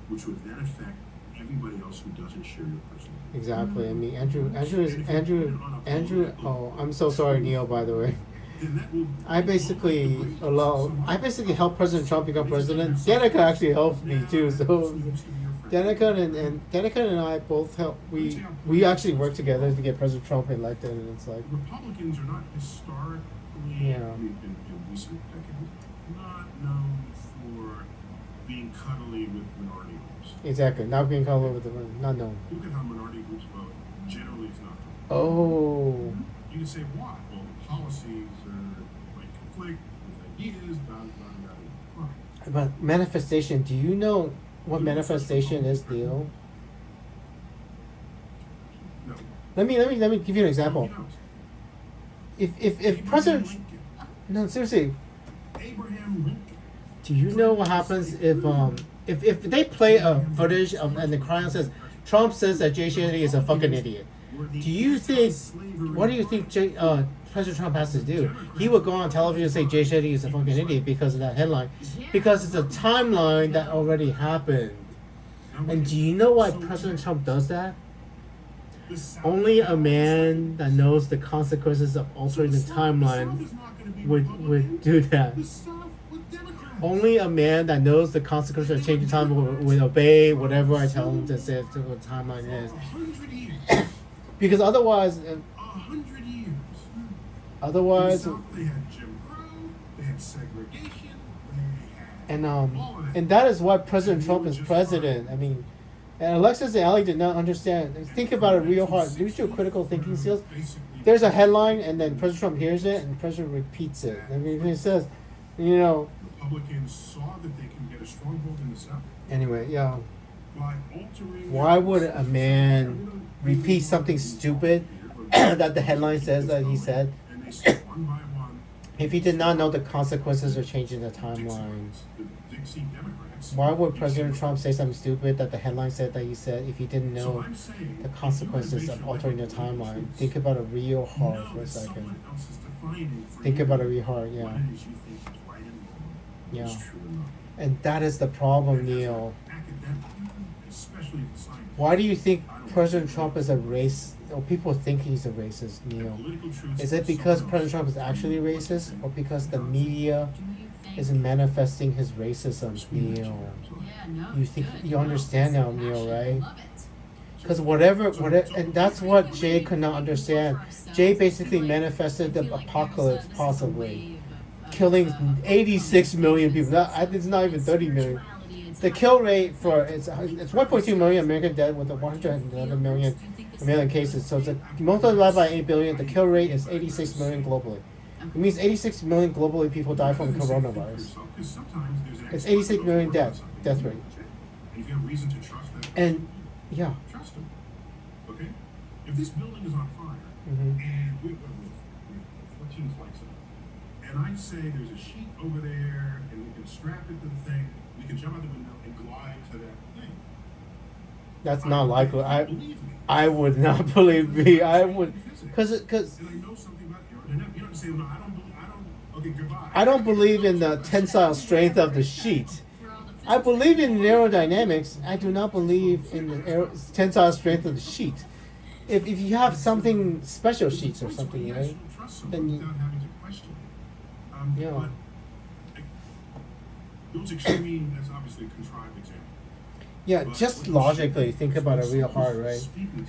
which would then affect everybody else who doesn't share your personal truth. Exactly. I mean, Andrew. Oh, I'm so sorry, Neil. By the way, Then that will I basically helped President Trump become president. Danica actually helped me too. So Danica and I both helped. We actually worked together to get President Trump elected, and it's like, Republicans are not historically, Yeah. in recent decades, not known for being cuddly with minority groups. exactly, not being called over the not known. Look at how minority groups vote. Generally, it's not. Oh, You can say why? Well, the policies might conflict with ideas. Fine. but manifestation. Do you know what manifestation is, Neil? No. Let me give you an example. You don't. If President, Lincoln, no, seriously, Abraham Lincoln. do you know what happens if they play a footage of and the crowd says Trump says that Jay Shetty is a fucking idiot? Do you think what do you think President Trump has to do? He would go on television and say Jay Shetty is a fucking idiot because of that headline, because it's a timeline that already happened. And do you know why President Trump does that? Only a man that knows the consequences of altering the timeline would do that. Only a man that knows the consequences of changing time would obey whatever I tell him to say to what the timeline is. 100 years. Because otherwise, 100 years. otherwise, They had Jim Crow. They had segregation. They had and that is why President Trump is president. I mean, and Alexis and Ali did not understand. Think about it real hard. Use your critical thinking skills. There's a headline, and then President Trump hears it, and the president repeats it. I mean, he says, you know. Republicans saw that they can get a stronghold in the South Anyway, yeah. by altering. Why would a man repeat something stupid that the headline says that he said And they said one by one. if he did not know the consequences of changing the timeline? The Dixie Democrats. Why would President Trump say something stupid that the headline said that he said if he didn't So know I'm saying the consequences of altering the timeline? Think about it real hard for a second. Someone else is defining for Think you about it real hard, yeah. what it is you think is right and wrong, Yeah. is true and not. And that is the problem, Neil. Academic. especially the scientists. Why do you think President Trump is a race? Or people think he's a racist, Neil? Is it because President Trump is actually racist, or because the media is manifesting his racism, Neil? Yeah, no, You think good. you understand now, Neil, Passion, right? love it. Because whatever, and that's what Jay could not understand. Jay basically manifested the apocalypse, possibly killing 86 million people. It's not even 30 million. The kill rate for it's 1.2 million American dead with 111 million cases. So it's multiplied by 8 billion. The kill rate is 86 million globally. It means 86 million globally people die from coronavirus. It's 86 million death rate. If you have reason to trust that, And yeah. trust them. Okay? If this building is on fire, Mm-hmm. and we have 14 flights of it, and I say there's a sheet over there, and we can strap it to the thing, we can jump out the window and glide to that thing. That's not likely. Believe me. I would not believe me. I would, because And I know something about the aerodynamics. You don't say, no, okay, goodbye. I don't believe in the tensile strength of the sheet. I believe in aerodynamics. I do not believe in the tensile strength of the sheet. If you have something special sheets or something, you know, then Without having to question it. Yeah. But those extreme, that's obviously a contrived example. yeah, just logically think about it real hard, right?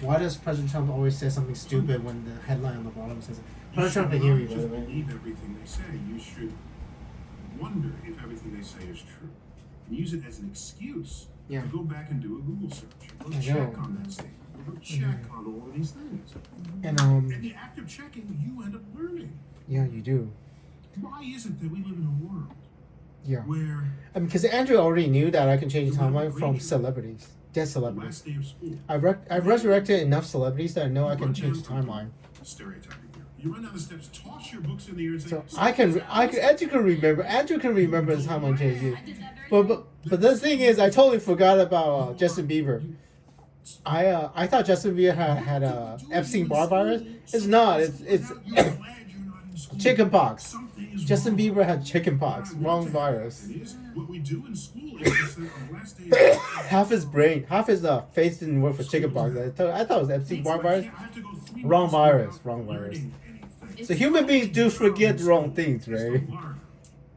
Why does President Trump always say something stupid when the headline on the bottom says it? President Trump can hear you, by the just way. believe everything they say. You should wonder if everything they say is true. And use it as an excuse Yeah. to go back and do a Google search. Go I check know. on that statement. Go check on all of these things. And In the act of checking, you end up learning. yeah, you do. Why is it that we live in a world Yeah. where Because Andrew already knew that I can change the timeline from celebrities, dead the celebrities. last day of school, I've resurrected enough celebrities that I know I can change the timeline. stereotyping here. You run down the steps, toss your books in the air, and say, So Andrew can remember the timeline changes. I did that very well. But the thing is, I totally forgot about Justin Bieber. I thought Justin Bieber had Epstein-Barr virus. It's not. It's You're glad you're not in school. chickenpox. Something is Justin wrong. Bieber had chickenpox. Wrong virus. It is. What we do in school is just that on the last day of Half his brain, half his face didn't work for chickenpox. I thought it was Epstein-Barr virus. I have to go 3 Wrong months virus, without wrong virus. learning anything. So human beings do forget wrong things, right?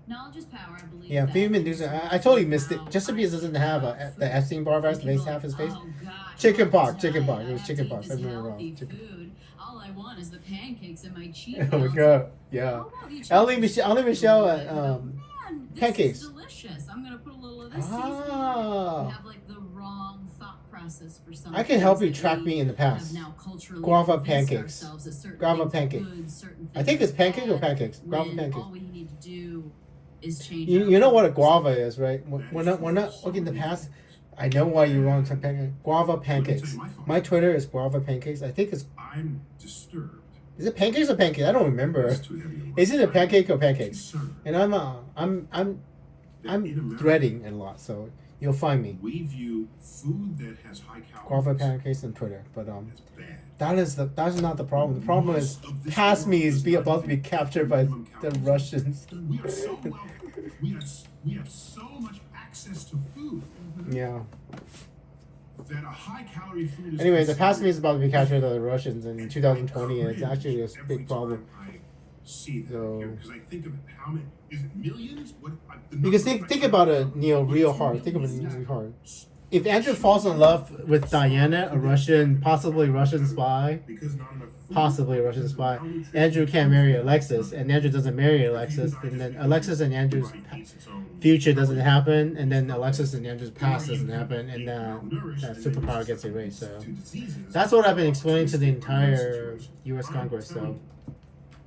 Knowledge is power, I believe. Yeah, that. human beings. I totally missed it. Justin Bieber doesn't have the Epstein-Barr virus. Makes half his face. Oh, gosh. Chickenpox, Tonight, chickenpox. It was I have to chickenpox. eat I this remember wrong. healthy Chicken- food. All I want is the pancakes and my Cheetos. Oh my god, yeah. How about you Ali check this Michelle, out? um, Man, this pancakes. is delicious. I'm gonna put a little of this seasoning. Ah. We have like the wrong thought process for some. I can help things you that track we me in the past. have now culturally Guava convinced pancakes. ourselves that certain Guava things are pancake. good, certain I think things it's are pancake or bad, pancakes. Guava when pancakes. All we need to do is change. You know what a guava is, right? We're not okay in the past. I know why you want some pancakes. Guava pancakes. My Twitter is guava pancakes. I think it's I'm disturbed. is it pancakes or pancakes? I don't remember. It's too heavy a word. Is it a pancake or pancakes? Concerned And I'm that in America, threading a lot, so you'll find me. we view food that has high calories Guava pancakes on Twitter, but as bad. that's not the problem. The problem is past me is about to be captured by the Russians. We are so well. We have so much access to food Yeah. that a high calorie food is. Anyway, the past me is considered- about to be captured by the Russians in 2020, and it's actually a Every big problem. time I see that So- because I think of how many is it millions? What? The Because number think of- about it, Neil, real hard. Think about it real hard. If Andrew falls in love with Diana, a Russian, possibly Russian spy, Because not enough food. possibly a Russian spy, Andrew can't marry Alexis, and Andrew doesn't marry Alexis, and then Alexis and Andrew's future doesn't happen, and then Alexis and Andrew's past doesn't happen, and that superpower gets erased. So that's what I've been explaining to the entire U.S. Congress. So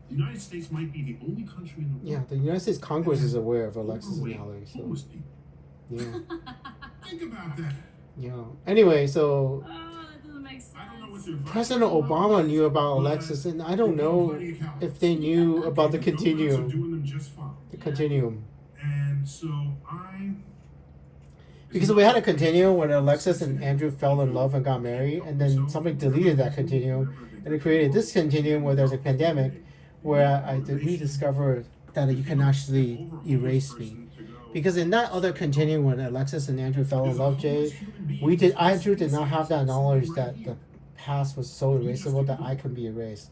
The United States might be the only country in the world. yeah, the United States Congress is aware of Alexis and overweight Alex. So homeless people. yeah, Think about that. yeah. Anyway, so Oh, that doesn't make sense. I don't know what their President Obama knew about Alexis, and I don't know if they knew about the continuum. Doing them just fine. The continuum. And so Because we had a continuum when Alexis and Andrew fell in love and got married, and then somebody deleted that continuum, and it created this continuum where there's a pandemic, where we discovered that you can actually erase me. Because in that other continuum when Alexis and Andrew fell in love, Jay, Andrew did not have that knowledge that the past was so erasable that I can be erased,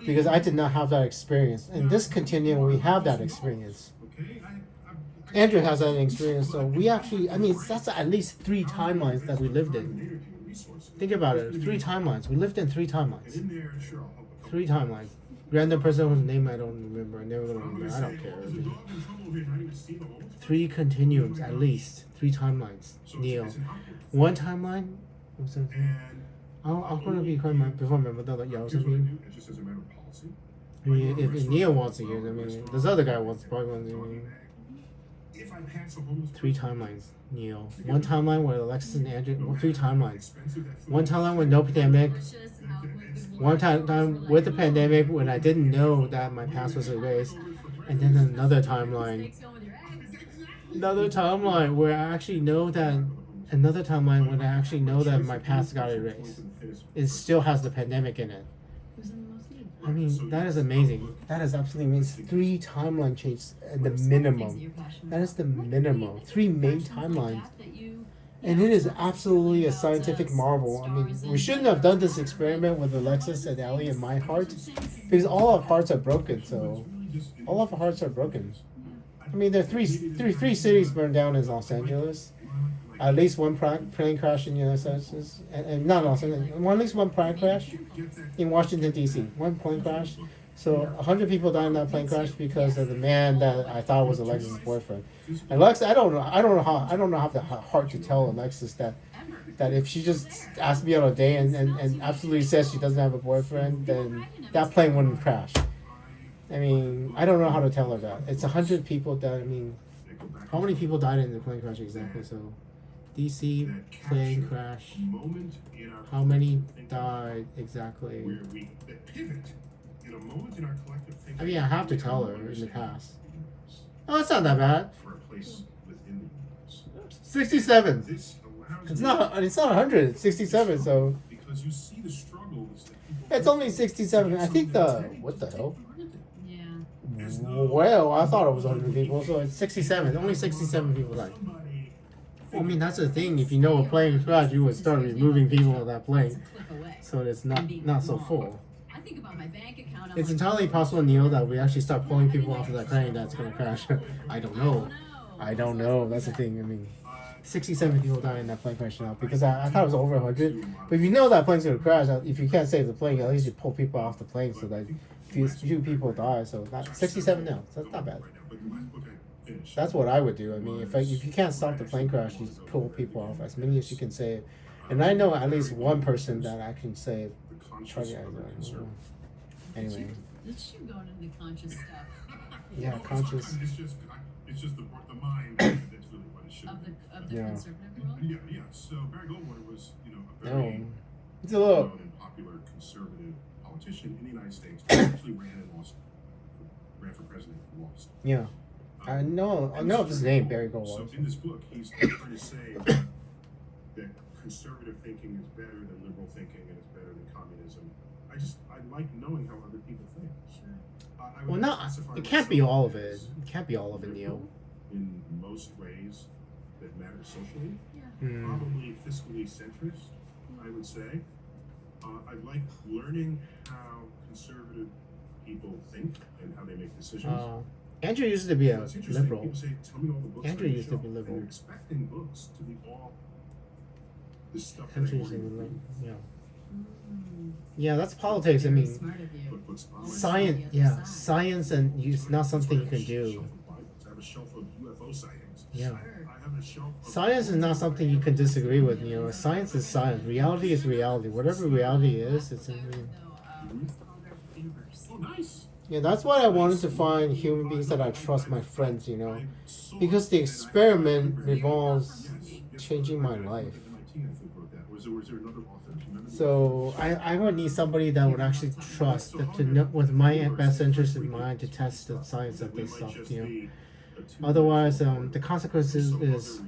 because I did not have that experience. In this continuum, we have that experience. Andrew has that experience, so we actually, I mean, that's at least 3 timelines that we lived in. Think about it, 3 timelines. We lived in 3 timelines. 3 timelines. Random person whose name I don't remember. I never gonna remember. I don't care. 3 continuums, at least 3 timelines. Neil, 1 timeline. I'm gonna be quite before my mother that y'all something. I mean, if Neil wants to hear it, I mean, this other guy probably wants to hear it. 3 timelines, Neil. 1 timeline with Alexis and Andrew. 3 timelines. 1 timeline with no pandemic. 1 time with the pandemic when I didn't know that my past was erased, and then another timeline. Another timeline where I actually know that. Another timeline when I actually know that my past got erased. It still has the pandemic in it. I mean, that is amazing. That is absolutely amazing. 3 timeline changes at the minimum. That is the minimum. 3 main timelines. And it is absolutely a scientific marvel. I mean, we shouldn't have done this experiment with Alexis and Ellie and my heart, because all our hearts are broken. So, all of our hearts are broken. I mean, there are three cities burned down in Los Angeles. At least 1 plane crash in the United States, and not Los Angeles. At least 1 plane crash in Washington D.C. 1 plane crash. So 100 people died in that plane crash because of the man that I thought was Alexis' boyfriend. And Alexis, I don't know have the heart to tell Alexis that if she just asked me on a day and absolutely says she doesn't have a boyfriend, then that plane wouldn't crash. I mean, I don't know how to tell her that. It's 100 people that, I mean, how many people died in the plane crash exactly? So, DC plane crash. How many died exactly? I mean, I have to tell her in the past. Oh, it's not that bad. 67. It's not 100. It's 67. So it's only 67. I think what the hell? Well, I thought it was 100 people, so it's 67. Only 67 people died. I mean, that's the thing. If you know a plane crash, you would start removing people on that plane, so it's not so full. It's entirely possible, Neil, that we actually start pulling people off of that plane that's going to crash. I don't know. That's the thing. I mean, 67 people died in that plane crash now, because I thought it was over 100. But if you know that plane's going to crash, if you can't save the plane, at least you pull people off the plane so that few people die. So not 67 now. So that's not bad. That's what I would do. I mean, if you can't stop the plane crash, you just pull people off as many as you can save. And I know at least 1 person that I can save. Anyway. This should go into the conscious stuff. Yeah, conscious. It's just the mind that's really what it should be. Of the conservative world? Yeah. So Barry Goldwater was, a very it's a little and popular conservative politician in the United States who actually ran for president and lost. Yeah. I know his name, Barry Goldwater. So in this book, he's trying to say that conservative thinking is better than liberal thinking and it's better than communism. I like knowing how other people think. Sure. It can't be all of it. It can't be all of it, Neil. In most ways that matter socially. Yeah. Probably fiscally centrist, I would say. I like learning how conservative people think and how they make decisions. Andrew used to be a liberal. People say, tell me all the books Andrew used to be liberal. They're expecting books to be all this stuff that Andrew used to be liberal. Yeah. Yeah, that's politics. I mean, science. Yeah, science and it's not something you can do. I have a shelf of UFO sightings. Yeah. I have a shelf of Science is not something you can disagree with. Science is science. Reality is reality. Whatever reality is, it's. Oh, nice. Yeah, that's why I wanted to find human beings that I trust, my friends. Because the experiment revolves changing my life. So I would need somebody that would actually trust to know, with my best interest in mind, to test the science of this stuff. Otherwise, the consequences is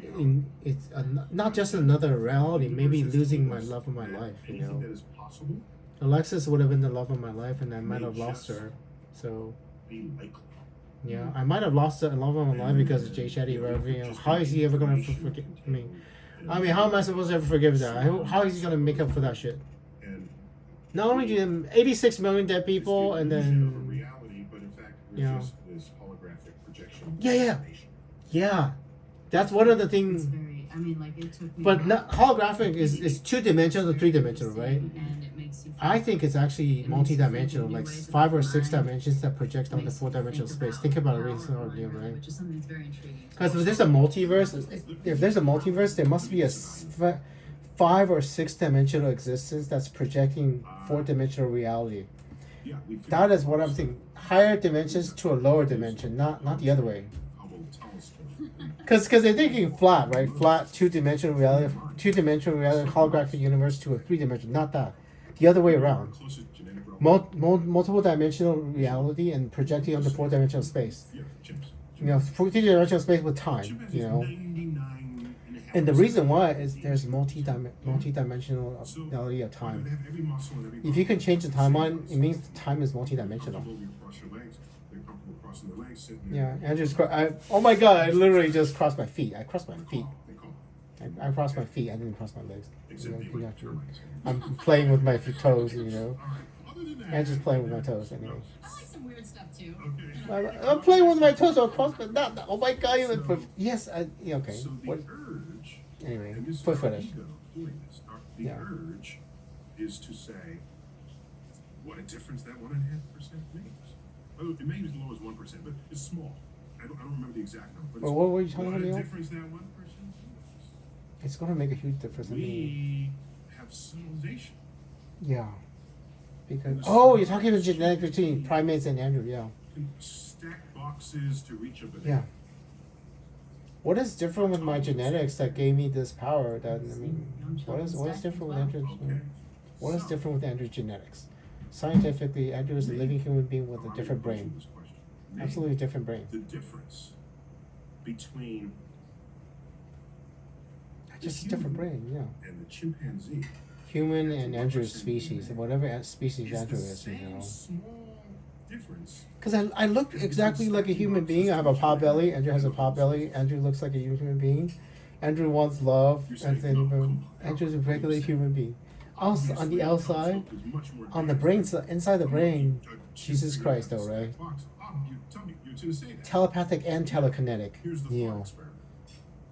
it's not just another reality. Maybe losing my love of my life. Alexis would have been the love of my life, and I might have lost her. So yeah, I might have lost the love of my life because of Jay Shetty. How is he ever gonna forget me? I mean, how am I supposed to ever forgive that? How is he gonna make up for that shit? Not only do you 86 million dead people, and then reality, but in fact, we're you know, just this holographic projection. yeah. That's one of the things. Very, I mean, like it took me. But not, holographic is 2-dimensional to 3-dimensional, right? And it makes you feel I think it's actually multi-dimensional, like 5 or 6 dimensions that project onto 4-dimensional space. Think about it, really, right? which is something that's very intriguing. Because if there's a multiverse, there must be a 5 or 6-dimensional existence that's projecting 4-dimensional reality. Yeah, That is what I'm thinking. Higher dimensions to a lower dimension, not the other way. Because they're thinking flat, right? Flat 2-dimensional reality, holographic universe to a 3-dimensional, not that. The other way around. Multiple dimensional reality and projecting onto 4-dimensional space. 3-dimensional space with time, And the reason why is there's multi-dimensionality of time. If you can change the timeline, it means time is multi-dimensional. Yeah, Andrew's. Oh my god! I literally just crossed my feet. I crossed my feet. I crossed my feet. I didn't cross my legs. I'm playing with my toes. Andrew's playing with my toes anyway. I like some weird stuff too. I'm playing with my toes. So across, but not. Oh my god! Yes. Okay. What? Anyway, foot fetish. The urge is to say, what a difference that 1.5% makes. It may be as low as 1%, but it's small. I don't remember the exact number. But what were you talking about, Neil? What a difference that 1% makes. It's going to make a huge difference. We have civilization. Yeah. Because you're talking about genetics between primates and Andrew. Yeah. Stack boxes to reach a banana. Yeah. What is different with my genetics that gave me this power? What is different with Andrew's? What is different with Andrew's genetics? Scientifically, Andrew is a living human being with a different brain. Absolutely different brain. The difference between just a different brain, yeah. And the chimpanzee. Human and Andrew's species, whatever species Andrew is, Small difference. Because I look exactly like a human being. I have a pot belly. Andrew has a pot belly. Andrew looks like a human being. Andrew wants love, and then Andrew's a regular human being. Also, on the outside, on the brain, inside the brain, Jesus Christ, though, right? Telepathic and telekinetic.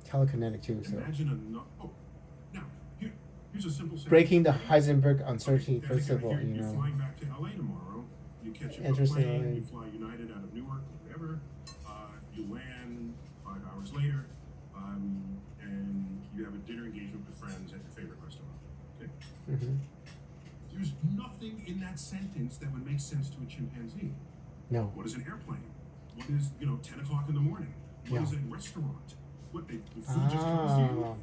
Telekinetic too. So. Here's a simple breaking the Heisenberg uncertainty principle, Flying back to LA tomorrow. You catch a plane. You fly United out of Newark, whatever. You land 5 hours later, and you have a dinner engagement with friends at your favorite restaurant. Okay. Mm-hmm. There's nothing in that sentence that would make sense to a chimpanzee. No. What is an airplane? What is 10 o'clock in the morning? What is a restaurant? What the food just comes to you?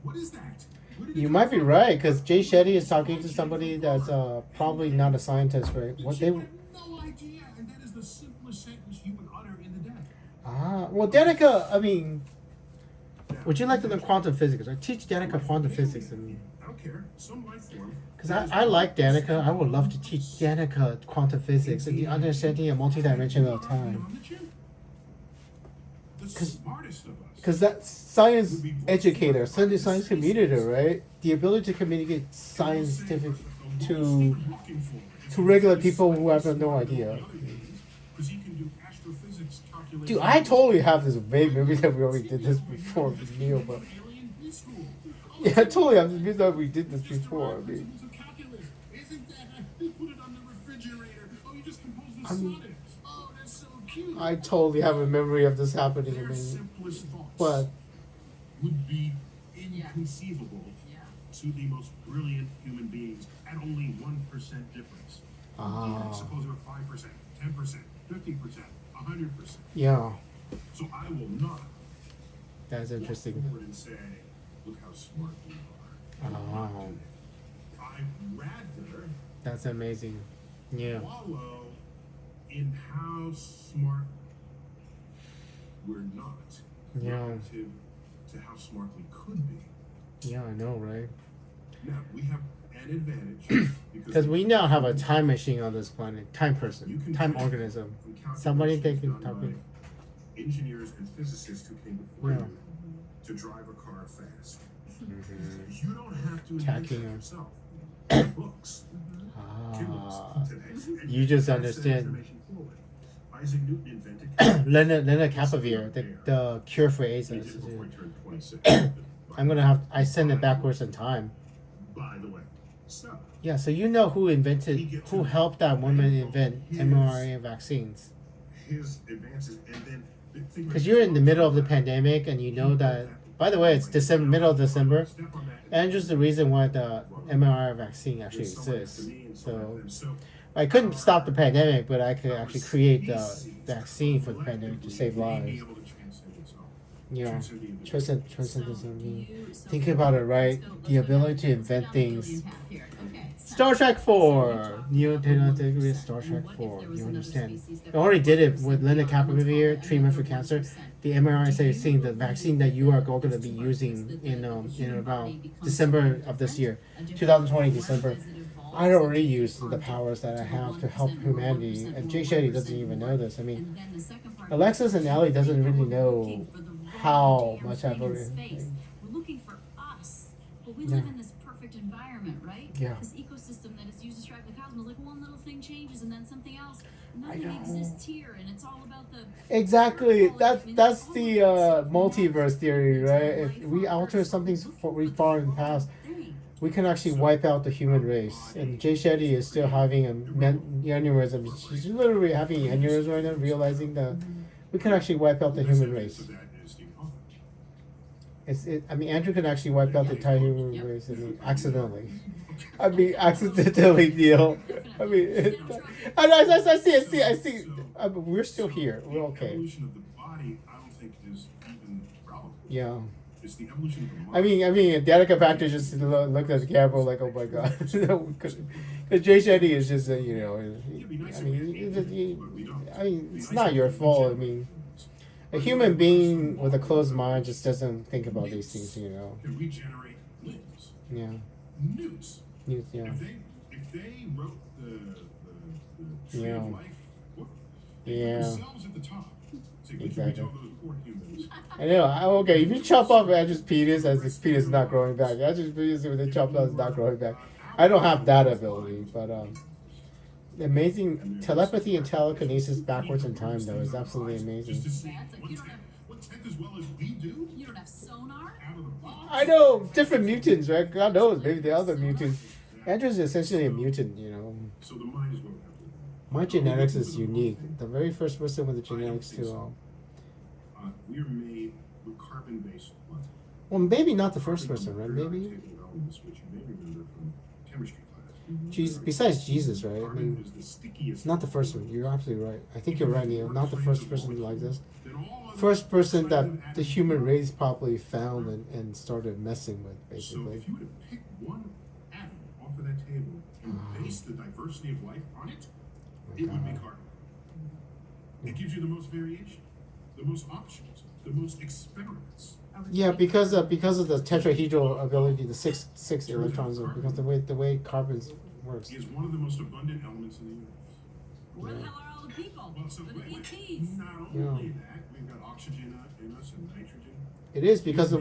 What is that? You might be right, because Jay Shetty is talking to somebody that's probably not a scientist, right? What they have no idea, and that is the simplest sentence you would utter in the day. Well, Danica, would you like to learn quantum physics? I teach Danica quantum physics. I don't care. Some life form. Because I like Danica. I would love to teach Danica quantum physics and the understanding of multidimensional time. Because that science educator, science community, right? The ability to communicate scientific to regular people who have no idea. Dude, I totally have this vague memory that we already did this before with Neil, but yeah, I totally have this memory that we did this before. I totally have a memory of this happening. But would be inconceivable to the most brilliant human beings at only 1% difference. Suppose there were 5%, 10%, 50%, 100%. Yeah. So I will not. That's interesting. Walk forward and say, look how smart you are. I'd rather. That's amazing. Yeah. Wallow in how smart we're not. Relative to how smart we could be. Yeah, I know, right? Now, we have an advantage. Because we now have a time machine on this planet. Time person. Time organism. Somebody that can talk to. Engineers and physicists who came before you to drive a car fast. You don't have to invent Attacking it her. yourself. Books. You just understand. Isaac Newton invented Leonard Capavir, the cure for AIDS. I send it backwards in time. By the way, so Yeah, so you know who helped that woman invent mRNA vaccines. his advances, and then Because you're in the middle of the pandemic, and you know that. By the way, it's middle of December. Andrew's the reason why the mRNA vaccine actually exists. So I couldn't stop the pandemic, but I could actually create the vaccine for the pandemic to save lives. Yeah, transcendence. Think about it, right? The ability to invent things. Star Trek 4! Neo Star Trek 4. You understand? They already did it with Leonard Capavir, treatment for cancer. The mRNA vaccine, the vaccine that you are going to be using in about December of this year, 2020 December. I already used the powers that I have to help humanity, and Jay Shetty doesn't even know this. I mean, Alexis and Ellie doesn't really know how much I've already. We're looking for us, but we live in this perfect environment, right? Yeah. This ecosystem that is used to describe the cosmos, like one little thing changes and then something else. Nothing exists here, and it's all about the. Exactly. That's the multiverse theory, right? If we alter something far in the past, we can actually wipe out the human race. And Jay Shetty is still having a aneurysm. She's literally having an aneurysm right now, realizing that we can actually wipe out the human race. I mean, Andrew can actually wipe out the entire human race. Accidentally. Accidentally, Neil. I mean, I see. We're still here. We're okay. Evolution of the body, I don't think is even relevant. Yeah. It's the evolution of the mind. I mean, Danica back there just looked at the camera like, oh my god. Because Jay Shetty is just, it's not your fault. I mean, a human being with a closed mind just doesn't think about these things, Can regenerate limbs. Yeah. Newts. Yeah. If they wrote the tree Yeah. of life, they put themselves at the top. So you Exactly. all those poor humans. I know. Okay, if you chop off Andrew's penis as his penis is not growing back, Andrew's penis when they chop off is not growing back. I don't have that ability, but amazing telepathy and telekinesis backwards in time though is absolutely amazing. What tech as well as we do? You don't have sonar? Out of the box. I know different mutants, right? God knows, maybe the other mutants. Andrew's essentially a mutant, So the mind is what we have to do. My genetics is unique. The very first person with the genetics to. We are made with carbon-based blood. Well, maybe not the first person, right? Maybe. Which you may remember from chemistry class. Jesus, besides Jesus, right? I Carbon mean, is the stickiest. not the first one. You're absolutely right. I think you're right, Neil. Not the first person like this. First person that the human race probably found and started messing with, So basically. if you were to pick one atom off of that table and base the diversity of life on it, it would be carbon. It gives you the most variation, the most options, the most experiments. Yeah, because of the tetrahedral ability, the six electrons, because the way carbon works. Is one of the most abundant elements in the universe. Where the hell are all the people? Well, so The wait. ETs. Not only that, we've got oxygen in us and nitrogen. It is because of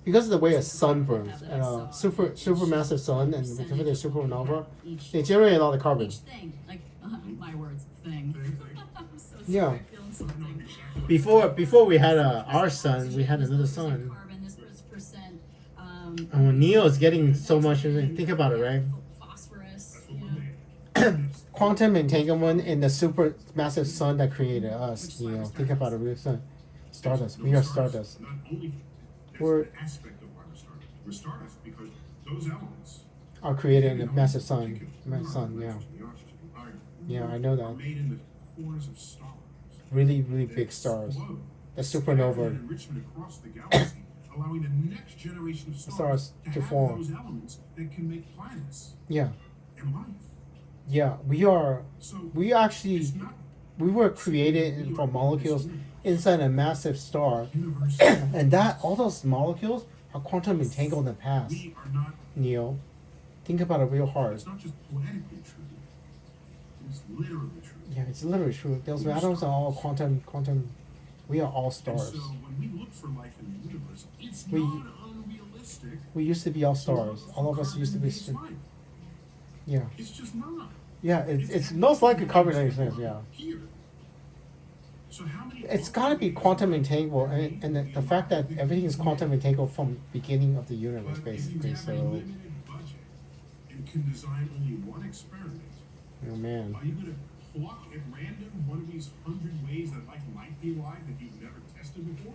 because of the way a sun burns, and a supermassive sun, and because of the supernova, they generate a lot of carbon. Each thing, like my words, thing. I'm so sorry, Yeah. I feel insulting. Before we had our sun, we had another sun. Carbon, this percent, And when Neo is getting so much, think about it, right? phosphorus, Quantum entanglement in the supermassive sun that created us, Neo. Think about it, we're sun. Stardust. We are stardust. Not only We're an aspect of why we're stardust. We're stardust because those elements are created in a massive sun. Massive sun, yeah. the oxygen, the iron, Yeah, I know are that. made in the cores of stars. Really, really big stars. Explode. The supernova. And enrichment across the galaxy, allowing the next generation of stars To have form. those elements that can make planets Yeah. and life. Yeah, we actually, It's not we were created from molecules inside a massive star. universe. And all those molecules are quantum entangled in the past. We are not. Neo, think about it real hard. It's not just poetically true. It's literally true. Yeah, it's literally true. Those atoms are all quantum We are all stars. So when we look for life in the universe, it's We- not unrealistic. We used to be all stars. All of us used to be. Yeah. It's just not. Yeah. It's most likely carbon-based life. Yeah. Here. So how many It's got to be quantum entangled, and the fact that everything is quantum entangled from beginning of the universe, basically. If you have a So, limited budget and can design only one experiment, oh man. are you going to pluck at random one of these 100 ways that life might be alive that you've never tested before?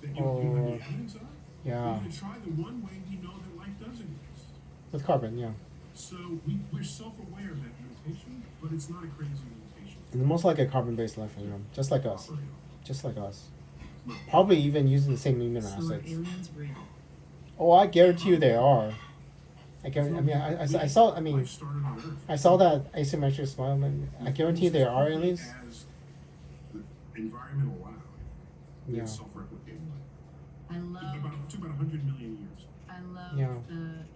That you have any evidence of? Yeah. You're going to try the one way we know that life does exist. With carbon, yeah. So we're self-aware of that limitation, but it's not a crazy limitation. And most likely a carbon-based life form, just like us. Just like us. Probably even using the same amino So are acids. aliens real? Oh, I guarantee you they are. I guarantee. I mean, I saw. I mean, Life started on Earth. I saw that asymmetric smile. And I guarantee there are aliens. As the environment allowed, Yeah. it's self-replicating life. I It love took about 100 million years. I love Yeah.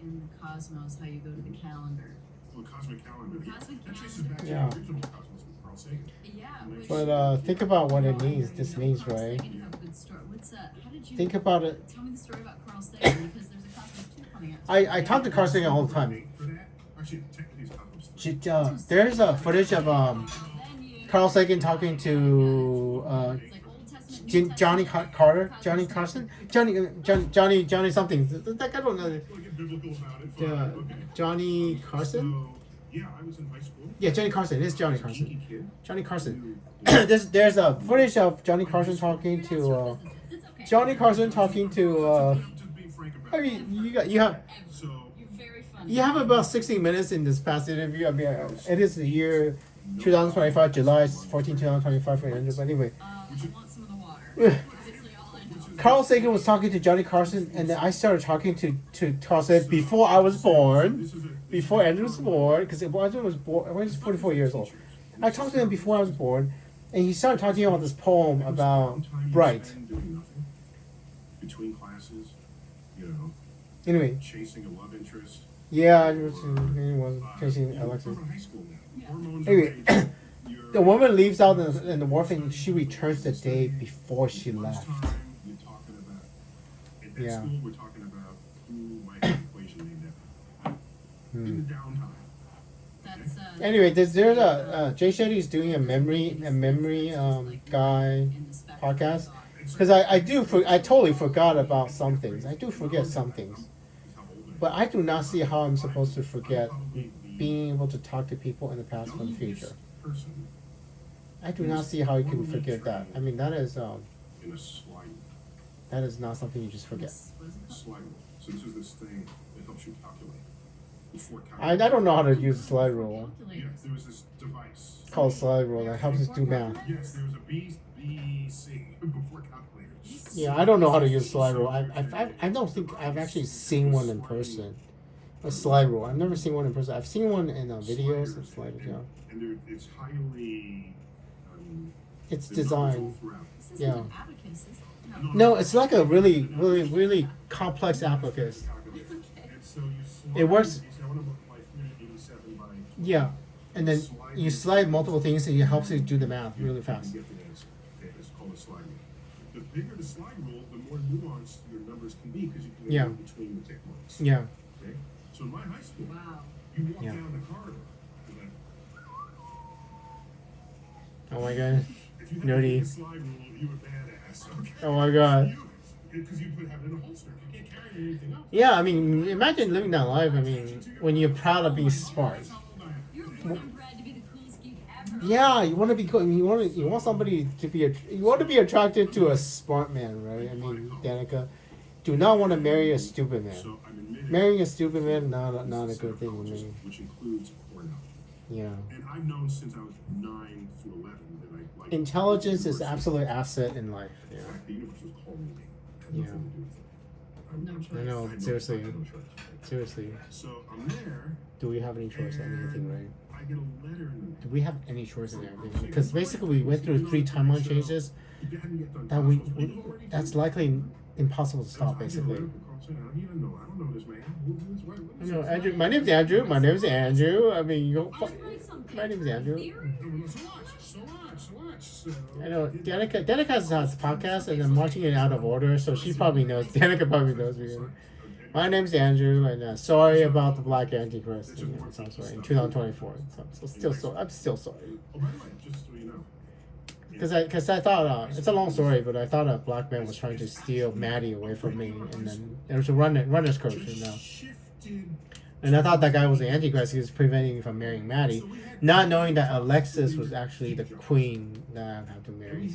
in the cosmos how you go to the calendar. Well, cosmic calendar. Cosmic That traces back to Yeah. the original cosmos with Carl Sagan. Yeah, which, But think about what it means. This means, Carl right? Sagan had a good story. What's how did you Think about it. Tell me the story about Carl Sagan because there's a Cosmos 2 coming out. I talk to Carl Sagan all the time. For that, actually, technically, it's cosmos 3. There's a footage of Then you- Carl Sagan talking to it's like Old Testament, New Johnny Testament, Carter, Cosmos Johnny 3. Carson, Johnny something. That I don't know. We'll get biblical about it. Fine. Yeah, Okay. Johnny Carson. So, yeah, I was in high school. Yeah, Johnny Carson. It is Johnny I was a Carson. geeky kid. Johnny Carson. Knew- there's a footage of Johnny Carson talking to It's okay. Johnny Carson talking to. I'm just being frank about I it. mean, you have So, You're very funny. you have about 60 minutes in this past interview. I mean, it is the year 2025, July 14, 2025 for Andrew. But anyway, I want some of the water. Obviously, all I know. Carl Sagan was talking to Johnny Carson, and then I started talking to Carl Sagan before I was born, this is a before Andrew was born, because Andrew was born. I was 44 years old. I talked to him before I was born, and he started talking about this poem about Bright. Doing nothing between classes, you know, Anyway, chasing a love interest. yeah, it was chasing Alexis. We're in high school now. Hormones are Anyway, raging. You're- the woman leaves out in the wharf, and she returns the day before she left. Lunchtime, you're talking about. At Yeah. school, we're talking about who might have an equation named after. In the downtime. That's Anyway, there's a Jay Shetty's doing a memory guy in the spectrum podcast. of thought. Because I totally forgot about some things. I do forget some things, How old are you? but I do not see how I'm supposed to forget Probably the being able to talk to people in the past and the future. youngest person I do not see how you can forget that. I mean, that is in a slide not something you just forget. What is it called? slide rule. So this is this thing that helps you calculate. Before I don't know how to use a slide rule. Calculator. Yes, there was this device. Called slide rule that helps us do math. Yes, there was a BC before calculators. Yeah, I don't know how to use slide rule. I don't think I've actually seen one in person. A slide rule. I've never seen one in person. I've seen one in videos of slide. Yeah, And it's highly. it's there's knowledge all designed. throughout. This isn't Yeah. an abacus, is it? No, it's like a really complex abacus. Calculator. And so you slide, It works- You say, I want to multiply 387 by 12. Yeah, and then you slide multiple things, and it helps you do the math really You fast. get the answer. Okay, it's called a slide rule. The bigger the slide rule, the more nuanced your numbers can be because you can Yeah. go between the tick marks. Yeah, Okay? So in my high school, Wow. you walk Yeah. down the corridor. You're like, oh my god, if you Nerdy. had a slide rule, you were badass. Okay? oh my god. Because you put have it in a holster. You can't carry anything else. Yeah, I mean, imagine living that life. I mean, when you're proud of being smart. That's how old I am. You're born bred to be the coolest geek ever. Yeah, you want to be cool. You want somebody to be you want to be attracted to a smart man, right? I mean, Danica, do not want to marry a stupid man. So I'm admitting Marrying a stupid man, not a good thing to me. which includes porno. Yeah, And I've known since I was 9 through 11 that I like intelligence is the universe. absolute asset in life. In Yeah, fact, the universe was calling me. Had Yeah. nothing to do with it. No choice. I know. I had Seriously, I had no choice. seriously, So I'm there. do we have any choice in anything, right? I get a letter in the Do we have any choice in everything? Because basically, we went through 3 timeline changes You hadn't yet done that Cosmos, but you've already that's done- likely impossible to So I stop. get a Basically, letter from Carl I don't even know. I don't know this man. What is No, Andrew. My name's Andrew. My name's Andrew. I mean, you. My name's Andrew. I know Danica has a podcast, and I'm watching it out of order, so she probably knows. Danica probably knows me. My name's Andrew, and sorry about the Black Antichrist. I'm sorry. In 2024, I'm still sorry. Oh, by the way, just so you know. Because I thought it's a long story, but I thought a black man was trying to steal Maddie away from me, and then there was a runner's coach, and I thought that guy was the Antichrist. He was preventing me from marrying Maddie, not knowing that Alexis was actually the queen that I have to marry.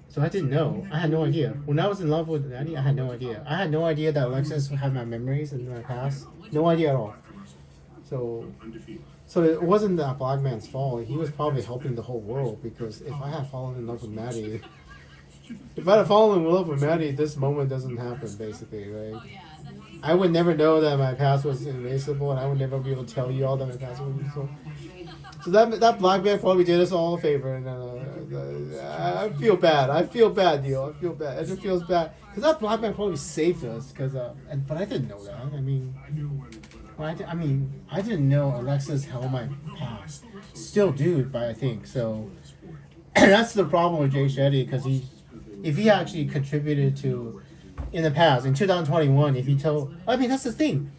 So I didn't know. I had no idea. When I was in love with Maddie, I had no idea. I had no idea that Alexis had my memories and my past. No idea at all. So it wasn't that black man's fault. He was probably helping the whole world, because if I had fallen in love with Maddie, this moment doesn't happen, basically, right? I would never know that my past was erasable, and I would never be able to tell you all that my past was erasable. So that black man probably did us all a favor, and I feel bad. Neil. I feel bad. Andrew feels bad because that black man probably saved us. But I didn't know that. I didn't know Alexis held my past. Still do, but I think so. That's the problem with Jay Shetty, because if he actually contributed to, in the past, in 2021, if he told, that's the thing.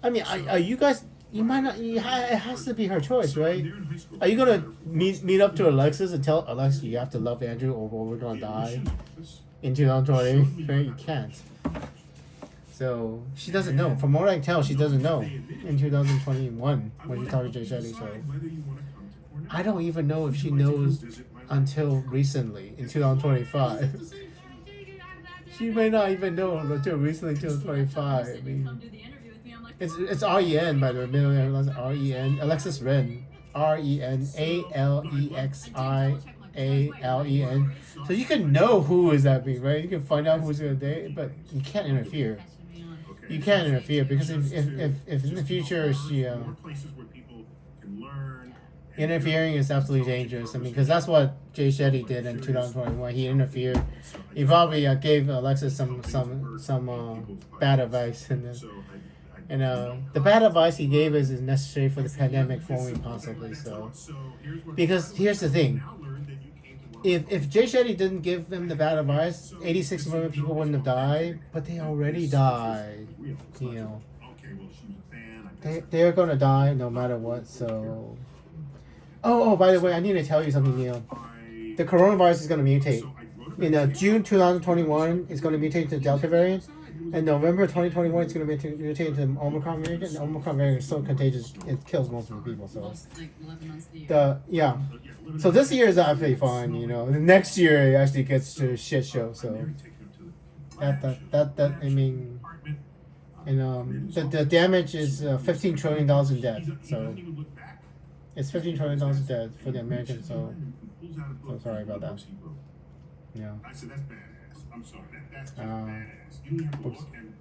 Are you guys? You might not. It has to be her choice, right? Are you gonna meet up to Alexis and tell Alexis you have to love Andrew or we're gonna die in 2020? Right? You can't. So she doesn't know. From what I can tell, she doesn't know in 2021 when she talked to Jay Shetty. So I don't even know if she knows until recently in 2025. She may not even know until recently, 2025. It's REN, by the way. Middle name is REN. Alexis Ren. RENALEXIALEN. So you can know who is that being, right? You can find out who's going to date, but you can't interfere. You can't interfere, because if in the future she interfering is absolutely dangerous. because that's what Jay Shetty did in 2021. He interfered. He probably gave Alexis some bad advice, and the bad advice he gave is necessary for the pandemic forming, possibly. So, because here's the thing. If Jay Shetty didn't give them the bad advice, 86 million people wouldn't have died, but they already died. They're gonna die no matter what. So, by the way, I need to tell you something, Neil. The coronavirus is gonna mutate. In June 2021, it's gonna mutate to Delta variant. In November 2021, it's going to mutate to the Omicron variant, and the Omicron variant is so contagious it kills most of the people. So, so this year is actually fine. The next year it actually gets to a shit show. So the damage is $15 trillion in debt. So it's $15 trillion in debt for the Americans. So sorry about that. Yeah. I said that's badass. I'm sorry. That's just badass. You don't have to look, and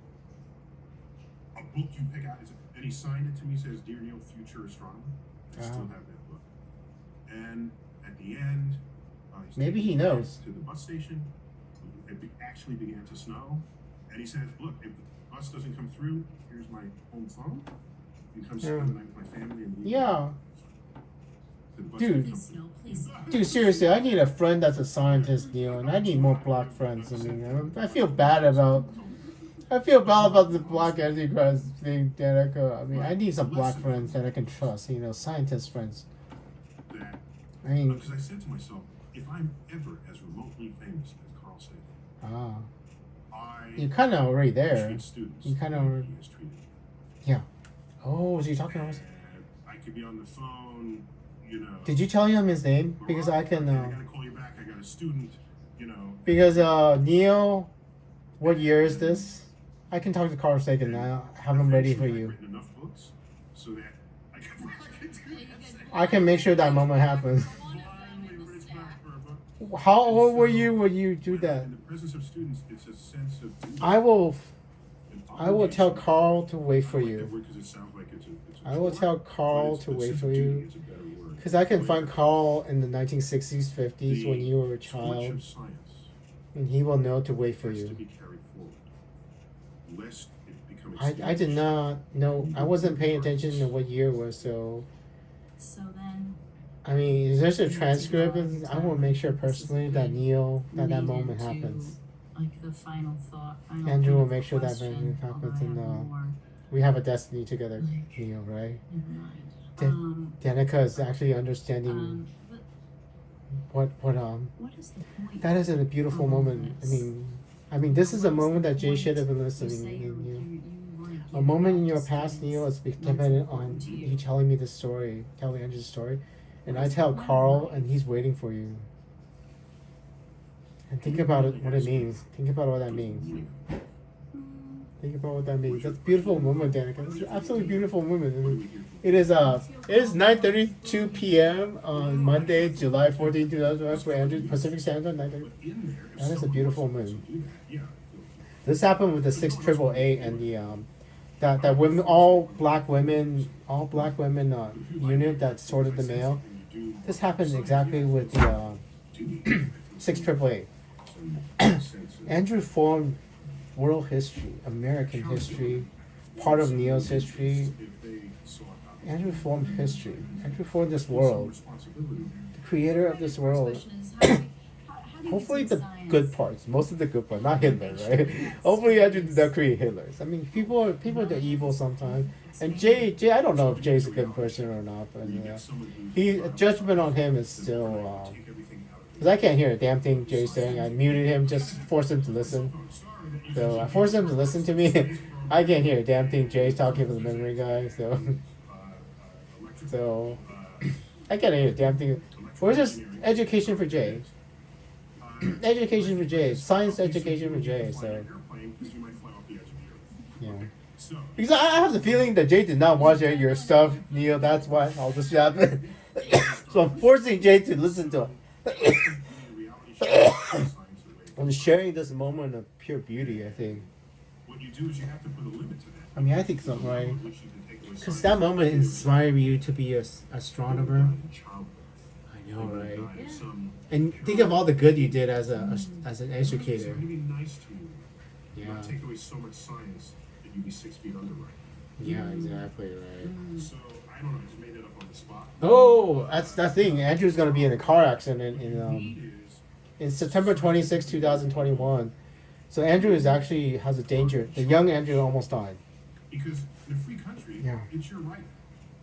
a book you pick out, and he signed it to me, says, "Dear Neil, future astronomer." I still have that book. And at the end, maybe he knows. To the bus station, it actually began to snow, and he says, "Look, if the bus doesn't come through, here's my home phone. You come spend the night with my family." And Dude, seriously, I need a friend that's a scientist, Neil, and I need more black friends. I feel bad about the black Antichrist thing, Danica. I need some black friends that I can trust, scientist friends. Because I said to myself, if I'm ever as remotely famous as Carl Sagan, you're kind of already there. You kind of, yeah. Oh, was he talking about? I could be on the phone. Did you tell him his name? Because I can. I gotta call you back. I got a student. Because Neil, what year is this? I can talk to Carl Sagan now. Have him ready for you. I can make sure that moment happens. How old were you when you do that? I will tell Carl to wait for you. I will tell Carl to wait for you. Because I can find Carl in the 1960s, 50s when you were a child. And he will know to wait for you. I did not know. I wasn't paying attention to what year it was. So So then, I mean, is there a transcript? I want to make sure personally that that moment read into, happens. like the final thought. Final Andrew kind will of make sure that question, moment happens, although I and have more we have a destiny together, Like- Neil, right? in mind. Danica is actually understanding But what what is the point? that is a beautiful of moment. this? I mean, this is a What moment the that Jay point? should have been You listening. say you wanna A give moment in back your to past, students. Neil, is What's dependent on important to you telling me the story, telling Andrew's story, and I What's tell the point of Carl, life? and he's waiting for you. And think about it, what it means. Think about what that means. Think about what that means. That's a beautiful moment, Danica. It's an absolutely beautiful moment. I mean, it is 9:32 p.m. on Monday, July 14, 2012 for Andrew Pacific Standard Time. 9:30. That is a beautiful moment. This happened with the 6AAA and the that women, all black women unit that sorted the mail. This happened exactly with the 6AAA. Andrew formed world history, American history, part of Neil's history. Andrew formed history. Andrew formed this world, the creator of this world. Question is, how do you Hopefully take the science? good parts, most of the good parts, not Hitler, right? Hopefully Andrew did not create Hitlers. I mean, people are evil sometimes. And Jay, I don't know if Jay's a good person or not, but judgment on him is still. Because I can't hear a damn thing Jay's saying. I muted him, just forced him to listen. So I forced him to listen to me. I can't hear a damn thing Jay's talking to the memory guy. So I can't hear a damn thing. Where's this education for Jay? Education for Jay, science education for Jay. So yeah. Because I have the feeling that Jay did not watch your stuff, Neil. That's why all this happened. So I'm forcing Jay to listen to it. I'm sharing this moment of pure beauty, I think. I mean, I think so, right? Because that moment inspired you to be an astronomer. I know, right? And think of all the good you did as an educator. Yeah. Yeah, exactly, right. Oh, that's the thing. Andrew's gonna be in a car accident in September 26, 2021. So Andrew has a danger. The young Andrew almost died. Because in a free country, Yeah. it's your right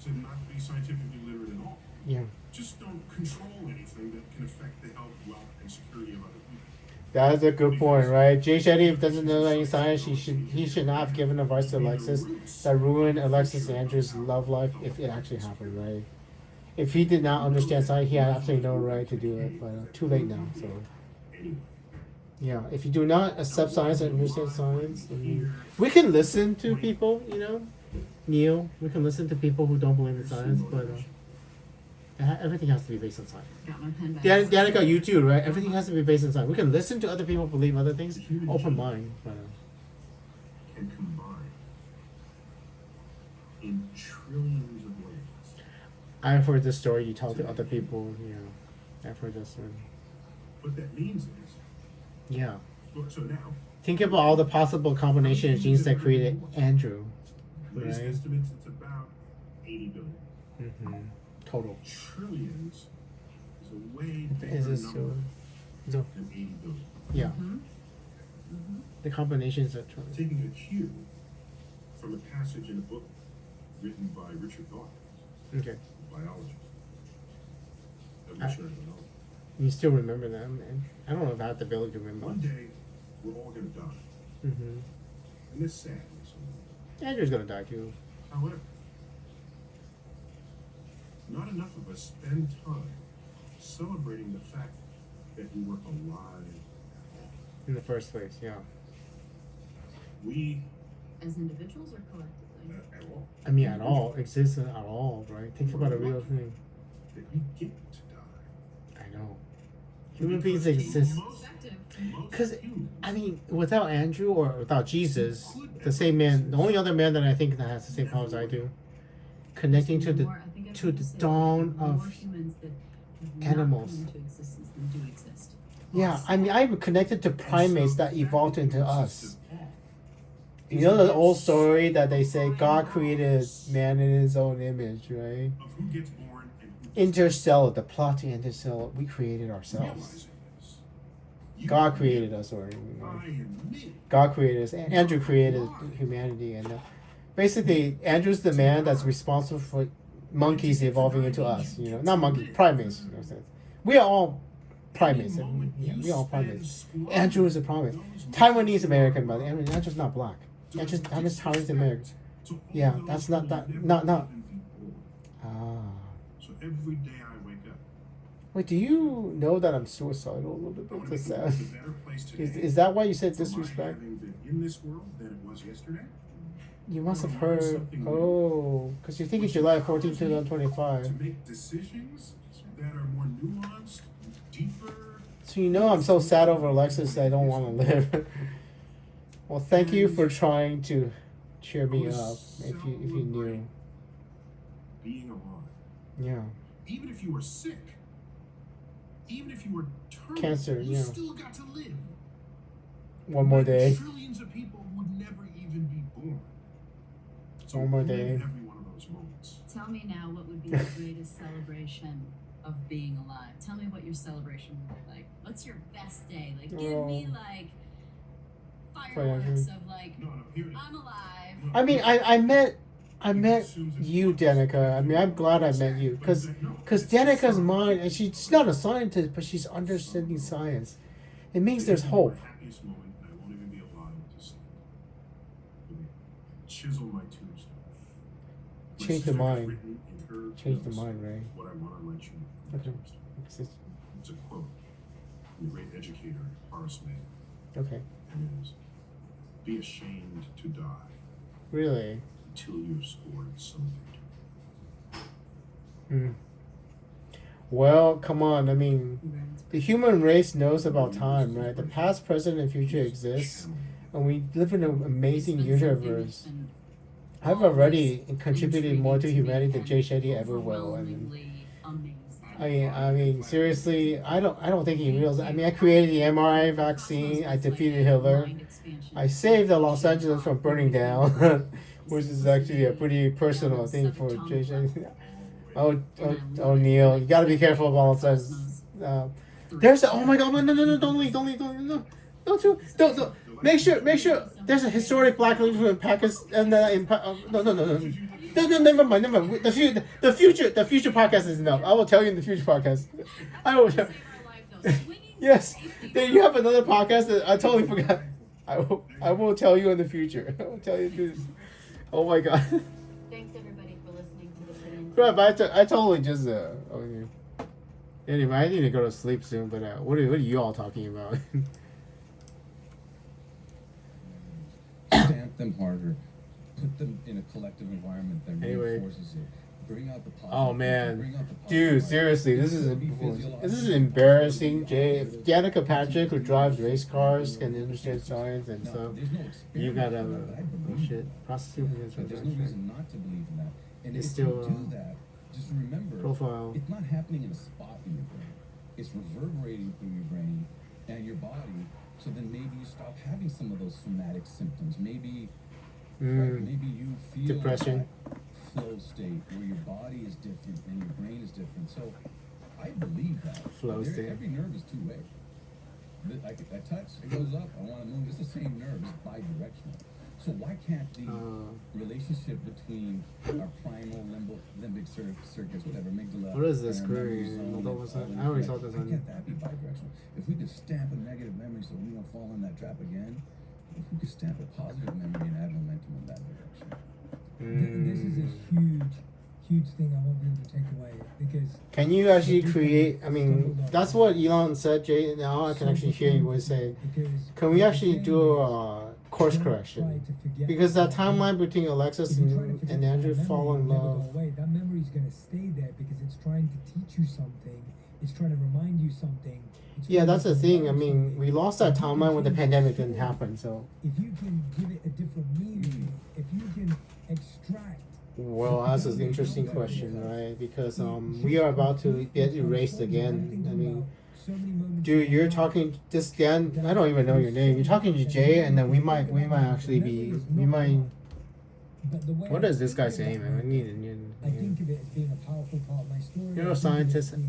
to not be scientifically literate at all. Yeah. Just don't control anything that can affect the health, wealth, and security of other people. That is a good point, right? Jay Shetty doesn't know any science. He should not have given advice to Alexis that ruined Alexis and Andrew's love life if it actually happened, right? If he did not understand science, he had absolutely no right to do it. But too late now. So yeah, if you do not accept science and understand science, we can listen to people, Neil. We can listen to people who don't believe in science, but everything has to be based on science. Got my pen back. Danica, you too, right? Everything has to be based on science. We can listen to other people believe other things, open mind. But, Can combine in trillions of ways. I've heard this story. You tell to other people. I've heard this one. What that means is, Yeah. so now, Think about all the possible combination of genes that created Andrew. latest Right. estimates, it's about 80 billion. Mm-hmm. Total. Trillions is a way bigger Is this number so? than 80 billion. Yeah. The combinations are Taking a cue from a passage in a book written by Richard Dawkins, okay. a biologist, evolutionary biologist. You still remember that, man? I don't know if I have the ability to remember. One day, we're all going to die. Mm-hmm. And it's sad. Andrew's gonna die too. However, not enough of us spend time celebrating the fact that we were alive In the first place, yeah. We, As individuals or collectively? at all, I mean, at all, exists at all, right? Think about a real thing. that we get to die. I know. Human beings exist. Perspective. Because, I mean, without Andrew or without Jesus, the same man, the only other man that I think that has the same powers I do, connecting to the dawn of animals. Yeah, I mean, I'm connected to primates that evolved into us. You know the old story that they say God created man in his own image, right? Of who gets born and who doesn't. Interstellar, the plot to Interstellar, we created ourselves. God created us, or God created us. Andrew created humanity, and basically, Andrew's the man that's responsible for monkeys evolving into us. You know, not monkeys, primates. You know, we are all primates. We are all primates. Andrew is a primate. Taiwanese American, but Andrew's not black. Andrew's Taiwanese American. Yeah, that's not that. Not. Ah. So every day I wake up. Wait, do you know that I'm suicidal a little bit? Is that why you said disrespect? In this world than it was yesterday. You must have heard. Oh, because you're thinking July 14, 2025. To make decisions that are more nuanced, deeper. So you know I'm so sad over Alexis I don't want to live. Well, thank you for trying to cheer me up. If you knew. Being alive. Yeah. Even if you were sick. Even if you were terminal, Cancer, you yeah. still got to live. One more day. Trillions of people would never even be born. So One more live day. every one of those moments. Tell me now what would be the greatest celebration of being alive. Tell me what your celebration would be like. What's your best day? Like, give me like fireworks of like, No, here. I'm alive. I mean, I met you, Danica. I mean, I'm glad I met you, because Danica's mind, and she's not a scientist, but she's understanding science. It means there's hope. Happiest moment, I won't even be alive to see it. Chisel my tombstone. My Change the sister has mind. written in her Change the notes mind, right? What I want on my tombstone. Okay. It's a quote from the great educator Carl Sagan, Okay. and it is, "Be ashamed to die Really? until you have scored some victory." Hmm. Well, come on. I mean, the human race knows about time, right? The past, present, and future exists, and we live in an amazing universe. I've already contributed more to humanity than Jay Shetty ever will. I mean, seriously, I don't think he realizes. I mean, I created the mRNA vaccine. I defeated Hitler. I saved the Los Angeles from burning down, which is actually a pretty personal thing for Jay Shetty. Oh, Neil, you gotta be careful about all this. There's a, oh my God, no, don't leave, no, don't. Make sure. There's a historic black lady from Pakistan. No, never mind. The future podcast is enough. I will tell you in the future podcast. I will. Yes, then you have another podcast that I totally forgot. I will tell you in the future. I will tell you this. Oh my God. Thanks everybody for listening to the Fit In. Right, but I totally just anyway, I need to go to sleep soon. But what are you all talking about? Stamp them harder. Put them in a collective environment that reinforces it. Bring out the positive. Oh man, bring out the positive dude, light. seriously, this is embarrassing. Jay, if Danica Patrick, who drives race cars, can understand science and stuff, There's no you gotta experiment for that, I believe. shit. Processing But there's no reason not to believe in that. And It's if still, you do that, just remember, profile. it's not happening in a spot in your brain. It's reverberating through your brain and your body. So then maybe you stop having some of those somatic symptoms. Maybe, right, maybe you feel Depression. that flow state where your body is different and your brain is different. So I believe that. Flow state. Every nerve is two-way. I touch, it goes up. I want to move. It's the same nerve. It's bidirectional. So why can't the relationship between our primal limbic circuits, whatever, amygdala, What is this and our memory query? zone, I already saw this why on. can't that be bidirectional? If we could stamp a negative memory so we won't fall in that trap again, if we could stamp a positive memory and add momentum in that direction. This is a huge thing I won't be able to take away because. Can you actually create? I mean, that's what Elon said, Jay. Now I can actually hear you when say, can we actually do a course correction? Because that timeline between Alexis and Andrew fall in love. That memory is gonna stay there because it's trying to teach you something. It's trying to remind you something. Yeah, that's the thing. I mean, we lost that timeline when the pandemic didn't happen. So. If you can give it a different meaning, if you can extract. Well, that's an interesting question, right? Because we are about to get erased again. I mean, Dude, you're talking this Dan. I don't even know your name. You're talking to Jay, and then we might actually be. We might. But the way What is this guy saying, man? I need. I think of it as being a powerful part of my story. Neuroscientist.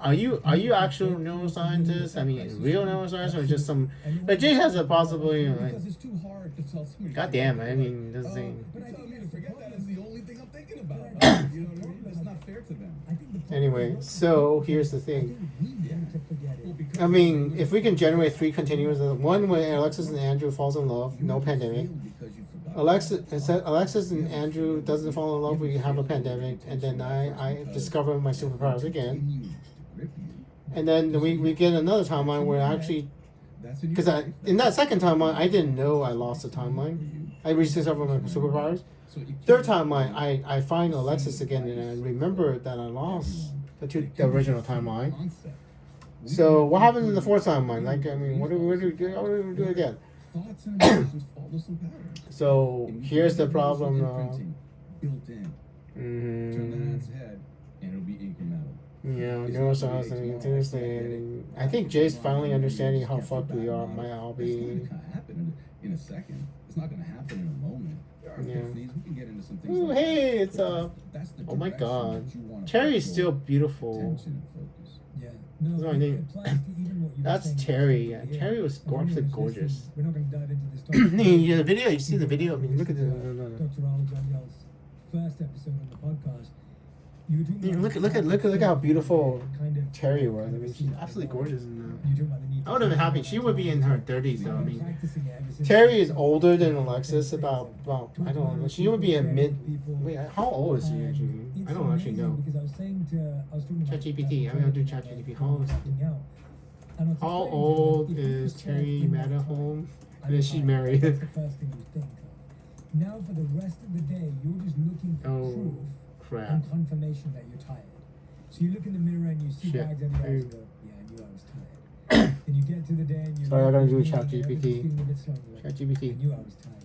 Are you actual neuroscientist? I mean, real neuroscientist, or just some? But Jay has a possibility. Because it's too hard to tell somebody. God damn! I mean, this thing. But I don't need to forget that is the only thing I'm thinking about. You know what I mean? That's not fair to them. Anyway, so here's the thing. I mean, if we can generate 3 continuous, one when Alexis and Andrew falls in love, no pandemic. Alexis and Andrew doesn't fall in love, we have a pandemic, and then I discover my superpowers again. And then we get another timeline where actually, because in that second timeline, I didn't know I lost the timeline. I rediscovered my superpowers. Third timeline, I find Alexis again, and I remember that I lost the original timeline. So what happens in the fourth timeline? Like, I mean, what do we do again? Thoughts and emotions follow some patterns. So here's the problem. Built in. Turn that on its head, and it'll be incremental. Yeah, neuroscience. I mean, seriously, and I think Jay's finally understanding how fucked we are. Might all be. It's not gonna happen in a second. It's not gonna happen in a moment. There are epiphanies. We can get into some things. Ooh, like hey, that. it's That's the oh my direction god, that you wanna Terry is put still your beautiful. attention and focus. Yeah. No, That's my name. it applies to even what you were That's saying Terry. before, Yeah, Terry was absolutely gorgeous. We're not going to dive into this topic. Yeah, the video. You see the video? I mean, look at the. Dr. Raul Daniel's first episode on the podcast. You were talking Yeah, about look how beautiful kind of Terry was. I mean, she's absolutely gorgeous. In you talking about the need I would have been happy. She would be in her 30s, though. I I've been mean, practicing it ever since- Terry is older than Alexis. About I don't know. She would be in mid. Wait, how old is she actually? I don't actually know. Because I was saying I was talking about ChatGPT. I'm gonna do ChatGPT. How old is acting out. And I was How explaining to old them, if you is could Terry tell in that Madahome? time, And is she married? That's the first thing you think of. Now for the rest of the day, you're just looking for Oh, proof crap. and confirmation that you're tired. So you look in the mirror and you see Shit. bags under your eyes and go, yeah, I knew I was tired. And you get to the day and you're Sorry, I gotta do feeling ChatGPT. feeling a bit slow, you're like, ChatGPT. I knew I was tired.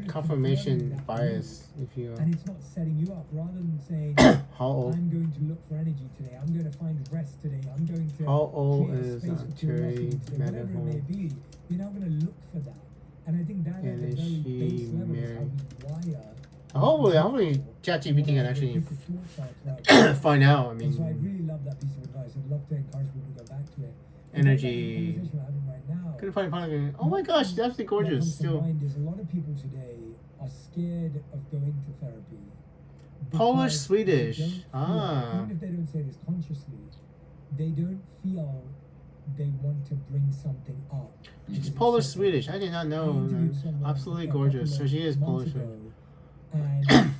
Confirmation bias, if you. And it's not setting you up. Rather than saying, How old? I'm going to look for energy today. I'm going to find rest today. I'm going to How old create a is space for Terry curiosity today. Whatever it may Madahome? be, you're now going to look for that. And I think that And at is the very she base level married? is how we wire. Hopefully, ChatGPT can actually Put the thoughts out throughout. find out. I And so I mean, really love that piece of advice. I'd love to encourage people to go back to it. energy. The conversation we're having right now. Couldn't find it. Oh my gosh, that's absolutely What gorgeous. comes to Still, mind is a lot of people today are scared of going to therapy. Polish because Swedish. they don't feel- Ah. Even if they don't say this consciously, they don't feel they want to bring something up. She's Polish Swedish. I did not know. Absolutely gorgeous. So she is Polish. And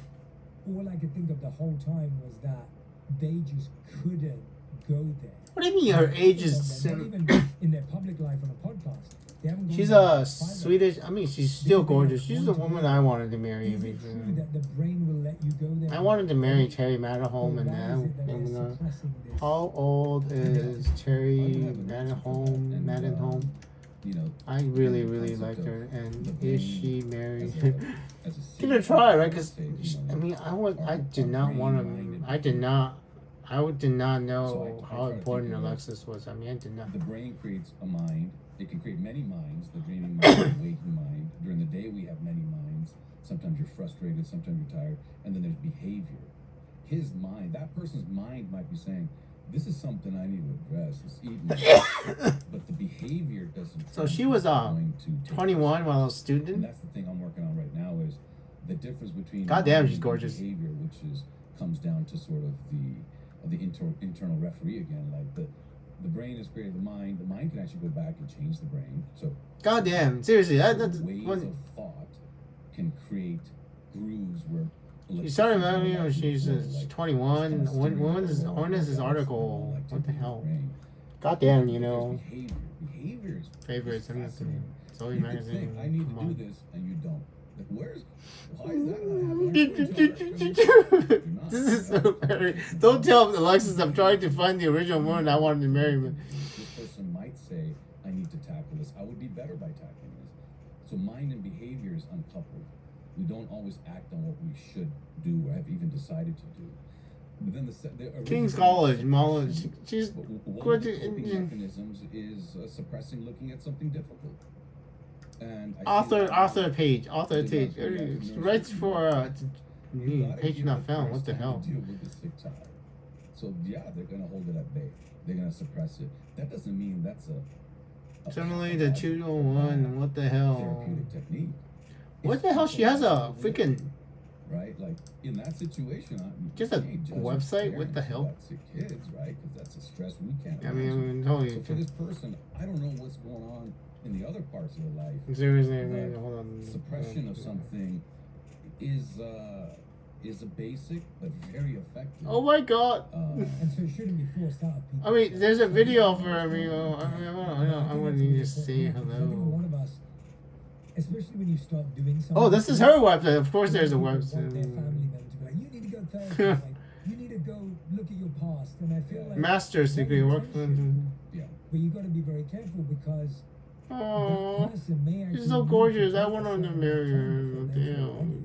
all I could think of the whole time was that they just couldn't go there. What do you mean her age is? Not even in their public life on a podcast. They haven't gone She's there a private. Swedish. I mean, she's still gorgeous. She's the woman I wanted to marry. Is it true that the brain will let you go there? I wanted to marry Terry Madahome, and Why is then it that they're suppressing this? how old is Terry Madahome? You know, I really like her, and is she married? as a Give it a try, right? Because you know, I mean, I did not want to. I did not know how important Alexis was. I mean, I did not. The brain creates a mind. It can create many minds. The dreaming mind, the waking mind. During the day, we have many minds. Sometimes you're frustrated. Sometimes you're tired. And then there's behavior. His mind, that person's mind might be saying, "This is something I need to address. It's eating me." But the behavior doesn't. So she was going to take 21 while I was a And student. that's the thing I'm working on right now is the difference between Goddamn, mind she's and gorgeous. behavior, which is comes down to sort of the internal referee again. Like the brain has created the mind. The mind can actually go back and change the brain. So Goddamn, seriously, that's ways one. of thought can create grooves where. She started marrying me when she's like 21. When is this article? What the hell? Goddamn, you know. Behavior is Favorites. I'm not fascinating. Zoe You could magazine. think, I need Come to do on. this, and you don't. Like, why is that not happening? This is so funny. Don't tell Alexis I'm trying to find the original woman I wanted to marry. But This person might say, I need to tackle this. I would be better by tackling this. So mind and behavior is uncoupled. We don't always act on what we should do or have even decided to do. But then the King's original- College, Molly. She's But one good of the coping in mechanisms is suppressing looking at something difficult. And I see author that page. Yeah. Writes for you gotta page give not the found. What person the hell? to deal with the sick child. So yeah, they're gonna hold it at bay. They're gonna suppress it. That doesn't mean that's a Suddenly the 201. What the hell? therapeutic technique. What It's the hell? She has a people freaking right? Like in that situation, Just a can't judge website? What the parents hell? about sick kids, right? Because that's a stress we can't. I imagine. mean, totally. So for this person, I don't know what's going on in the other parts of their life. Seriously, I mean, but hold on. Suppression of something is a basic but very effective. Oh my god. And so it shouldn't be forced out of people. I mean, there's a video for I want to just say I think a hello. lot of us, especially when you start doing something. Oh, this is her website. Of course, there's a people want website. their family then to be like, you need to go therapy. Like, you need to go look at your past. And I feel like Master's degree work. Yeah. but you got to be very careful because Oh, that person may actually. she's so need gorgeous. to I take want a her to certain marry her. time before they're Damn. ready.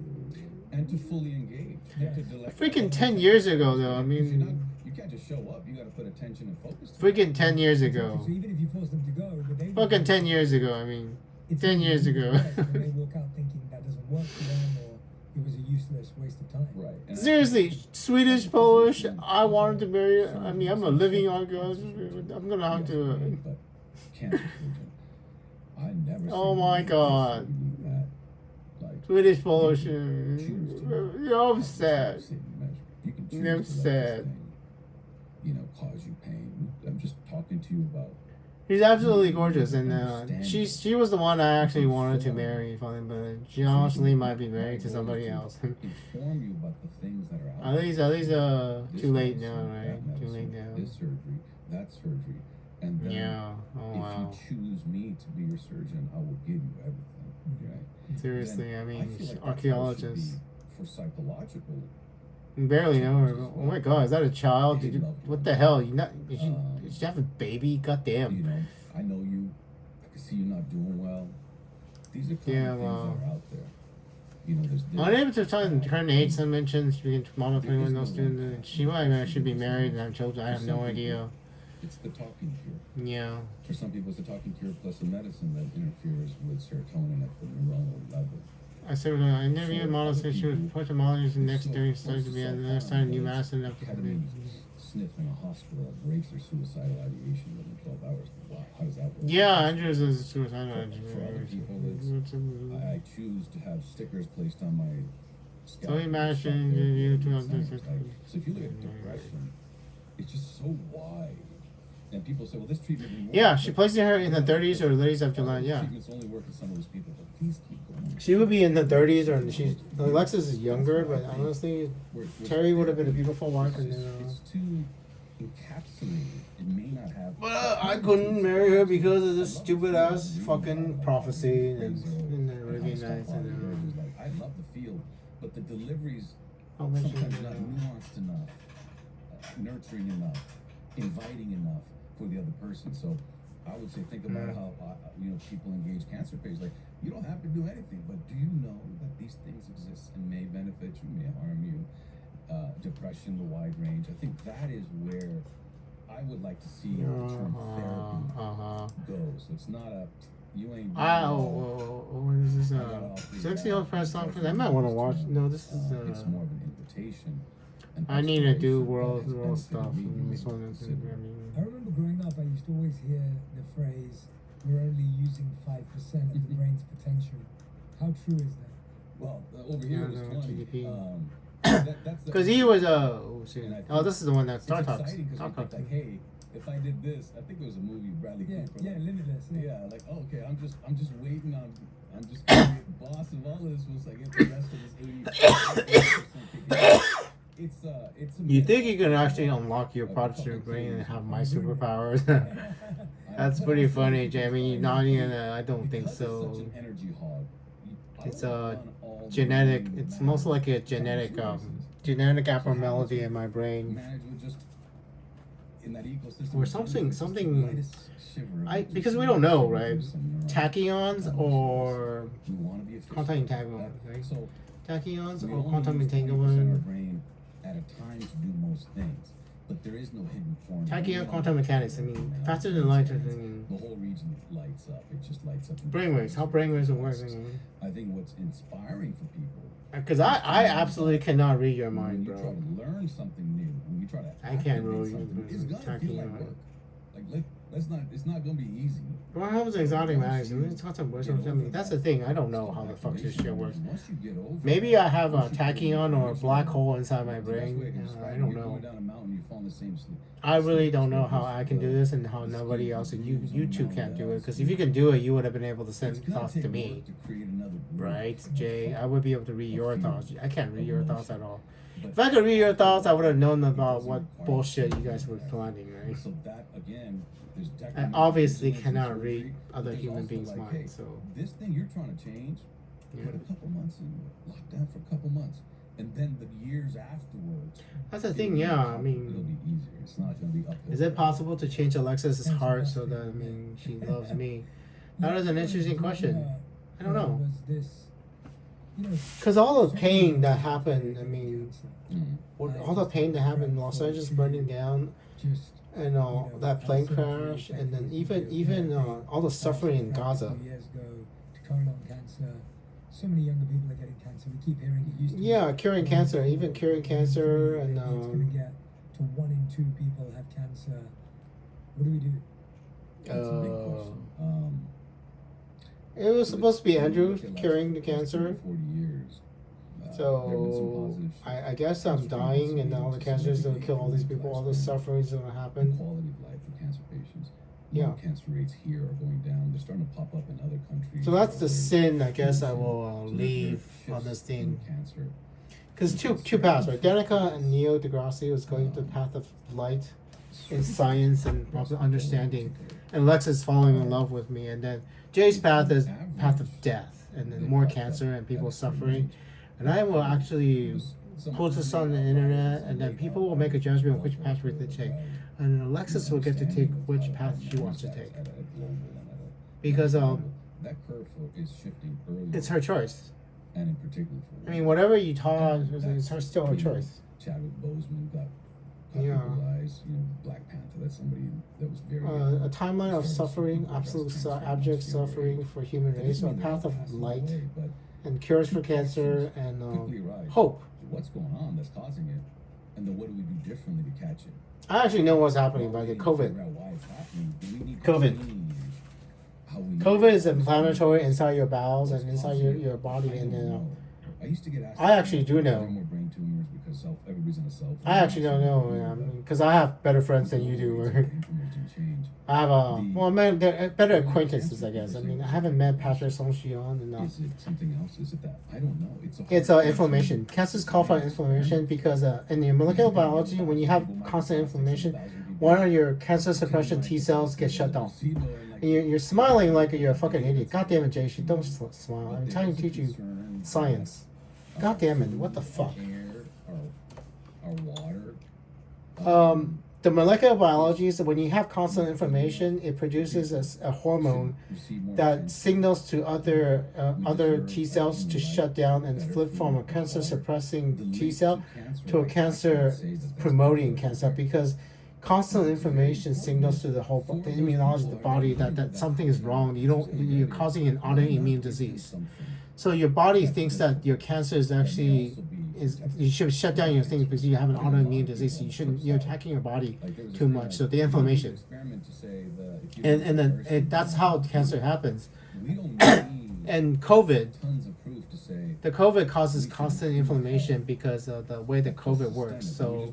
And to fully engage. Yeah. To delect- Freaking 10 years ago, though. I Because mean, you can't just show up. You got to put attention and focus. to it. freaking 10 years ago. So even if you force them to go, but they Fucking 10 years ago. I mean, it's 10 easy years to ago. progress, and they walk out thinking that doesn't work for them or it was a useless waste of time. Right. And I seriously, think Swedish, that Polish. position I wanted to marry. is I mean, I'm a living organ. I'm gonna have yes, to. right, but cancer surgeon. I never. Oh seen my anybody God. say that, like, Swedish, Polish. choose to- You know, I'm sad. You can choose I'm to let this sad. thing, cause you pain. I'm just talking to you about. She's absolutely gorgeous, and she was the one I actually wanted to marry. Funny, but she honestly might be married to somebody else. Inform you about the things that are out At least, This too late medicine, now, right? that Too late medicine, now. This surgery, that surgery, and then Yeah. Oh if wow. you choose me to be your surgeon, I will give you everything. Right? Seriously, Then I mean, feel like that's how it should archaeologists. be for psychological. Barely know her. Oh my god, is that a child? Did you? What the hell? You not? Did you have a baby? God damn. I know you. I can see you not doing well. These are kind Yeah, of things well. that are out there. There's Unable to tell her age. Some mentions being model 21 no student. She might actually be married and have children. I have no idea. It's the talking cure. Yeah. For some people, it's a talking cure plus a medicine that interferes with serotonin at the neuronal level. I said I interviewed models said she was put to models and next during studies to be at the next time new medicine after Ketamine sniff in a hospital that breaks their suicidal ideation within 12 hours. Wow, how does that work? Yeah, Andrew's a suicidal For other people, I choose to have stickers placed on my scalp. So he managed to Like, interview two of centers. those. So if you look at depression, it's just so wide. And people say, well, this treatment didn't work. Yeah, she placed her in the 30s or 30s of July. Yeah. Treatments only work in some of those people, but please keep going. She would be in the 30s, or she's Alexis is younger, but honestly, We're Terry would have been a beautiful wife. And, It's too encapsulated. It may not have. But I couldn't marry her because of this stupid ass fucking prophecy, and they're really nice. And, Like, I love the field, but the deliveries I'll mention sometimes not nuanced enough, nurturing enough, inviting enough for the other person. So I would say think about how people engage cancer patients. Like, you don't have to do anything, but do you know that these things exist and may benefit you, may harm you? Depression, the wide range. I think that is where I would like to see the term therapy go. So it's not a you ain't. what is this? Sexy old press song for that. I might want to watch. No, this is. It's more of an invitation. I need to do world stuff. And this one is. I remember growing up, I used to always hear the phrase, "We're only using 5% of the brain's potential." How true is that? Well, over here Yeah, it no, was 20. GDP. That's Because he was this is the one that it's Star Talks. exciting because Star you think Talks. like, hey, if I did this, I think it was a movie Bradley Yeah, Cooper. yeah, like, limitless. yeah, like okay, I'm just waiting on. I'm just gonna be the boss of all this once I get the rest of this 80%. It's a You think you can actually unlock your parts of your brain and have my superpowers? That's pretty funny, Jamie. Not even. I don't think Because so. It's such an energy hog. It's a genetic. It's most like a genetic abnormality in my brain. Manage with just in that ecosystem Or of something- just the something- lightest shiver of just Because we don't know, right? some Tachyons or we want to be efficient. quantum entanglement, right? So Tachyons we or only quantum use 20% of our entanglement. brain at a time to do most things. But there is no hidden formula. Tachyon quantum mechanics. I mean, faster than light. I mean, the whole region lights up. It just lights up. brainwaves. How brainwaves will work. I think what's inspiring for people. Because I absolutely cannot read your When mind, you bro. try to learn something new, when you try to I can't activate really something, use it's gonna feel like Tachyon. work. Like it's not gonna be easy. Well, how was exotic matters? I mean, it's some words. I mean, that's the thing. I don't know how the fuck this shit works. Once you get over Maybe I have a once you get tachyon over or a it, black hole inside my that's the best way brain. to describe I it. don't You're know. going down a mountain, you fall in the same sleep. I really don't know how I can do this and how nobody else and you two can't do it. Because if you can do it, you would have been able to send thoughts to me, right, Jay? I would be able to read your thoughts. I can't read your thoughts at all. If I could read your thoughts, I would have known about what bullshit you guys were planning, right? So that again, there's I techniques, obviously there's cannot surgery, read but other there's human also beings' like, minds. hey, So this thing you're trying to change, yeah. put a couple months in, lock down for a couple months, and then the years afterwards. That's the thing, yeah. I it'll mean, be easier. It's not gonna be uphill. is it possible to change Alexis's heart so that she loves me? That is an interesting question. I don't know. Because all the pain that happened, I mean, all the pain that happened in Los Angeles burning down, and that plane crash, and then even all the suffering in Gaza. Years ago, to colon cancer. So many younger people are getting cancer. We keep hearing it used to. Yeah, curing cancer, even curing cancer, and it's going to get to 1 in 2 people have cancer. What do we do? That's a big question. it was supposed to be When you Andrew look at curing the last 30, cancer. 40 years. There have been some So positive shit. I guess I'm dying, and all the cancers gonna kill all these people. All the suffering is gonna happen. Quality of life for cancer patients. Yeah. Cancer rates here are going down. They're starting to pop up in other countries. So that's the Already. sin, I guess, I will So there are leave on shifts this in thing. Cancer. Because two paths, right? Danica and Neo deGrasse was going the path of light in science and proper understanding, and Lex is falling in love with me, and then Jay's path is path of death, and then more cancer and people suffering. And I will actually put this on the internet, and then people will make a judgment of which path we should take, and Alexis will get to take which path she wants to take, because that curve is shifting early. it's her choice. And in particular for I mean, whatever you taught, it's still her choice. Chadwick Boseman got Yeah. eyes, Black Panther. That's somebody that was very A timeline of suffering, absolute abject suffering for human race, a path of light, and cures for cancer, and quickly rise. hope. What's going on that's causing it, and then what do we do differently to catch it? I actually know what's happening by We the need to COVID. figure out why it's happening. Do we need to COVID. change how we COVID is inflammatory inside your bowels and inside your body, and I used to get asked. I actually do know. Are there more brain tumors because everybody's in a cell phone? I actually don't know, because I have better friends than you do. Information change. I have they're better acquaintances, I guess. I mean, I haven't met Patrick Songchion, and Is it something else? Is it that? I don't know. it's inflammation. Cancer is called for inflammation because in the molecular biology, when you have constant inflammation, one of your cancer suppression T cells get shut down. And you're smiling like you're a fucking idiot. God damn it, Jay, don't smile. I'm trying to teach you science. God damn it, what the fuck? Air, our water. The molecular biology is that when you have constant inflammation, it produces a hormone that signals to other T cells to shut down and flip from a cancer suppressing T cell to a cancer promoting cancer, because constant inflammation signals to the immunology of the body that something is wrong. You're causing an autoimmune disease. So your body thinks that your cancer is actually you should shut down your things because you have an autoimmune disease. So you're attacking your body too much. So the inflammation, and then that's how cancer happens. And COVID, the COVID causes constant inflammation because of the way that COVID works. So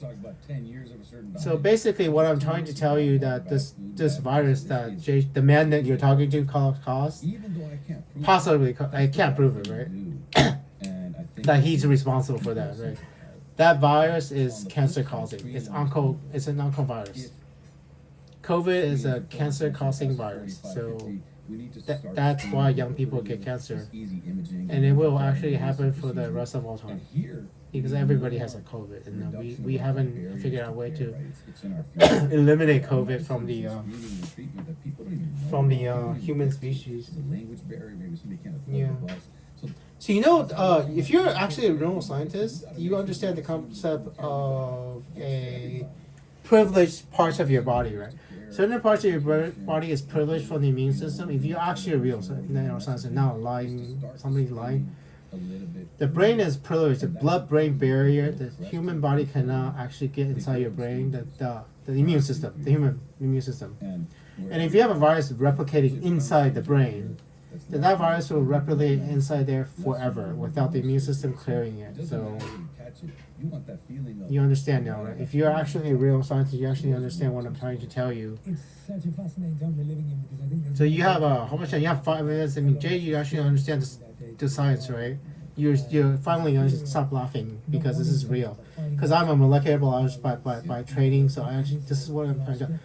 basically, what I'm trying to tell you that this virus that the man that you're talking to caused, possibly I can't prove it, right? That he's responsible for that, right? That virus is cancer causing. It's an oncovirus. COVID is a cancer causing virus. So that's why young people get cancer, and it will actually happen for the rest of all time because everybody has a COVID, and we haven't figured out a way to eliminate COVID from the human species. Yeah. So if you're actually a neuroscientist, you understand the concept of a privileged parts of your body, right? Certain parts of your body is privileged from the immune system. If you're actually a real neuroscientist, not lying, somebody's lying. The brain is privileged. The blood-brain barrier, the human body cannot actually get inside your brain. The immune system, the human immune system. And if you have a virus replicating inside the brain, then that virus will replicate inside there forever without the immune system clearing it. So you understand now, right? If you're actually a real scientist, you actually understand what I'm trying to tell you. It's such a fascinating time we're living in because I think. So you have how much time? You have 5 minutes. I mean, Jay, you actually understand the science, right? You're finally going to stop laughing because this is real. Because I'm a molecular biologist by training, so this is what I'm trying to.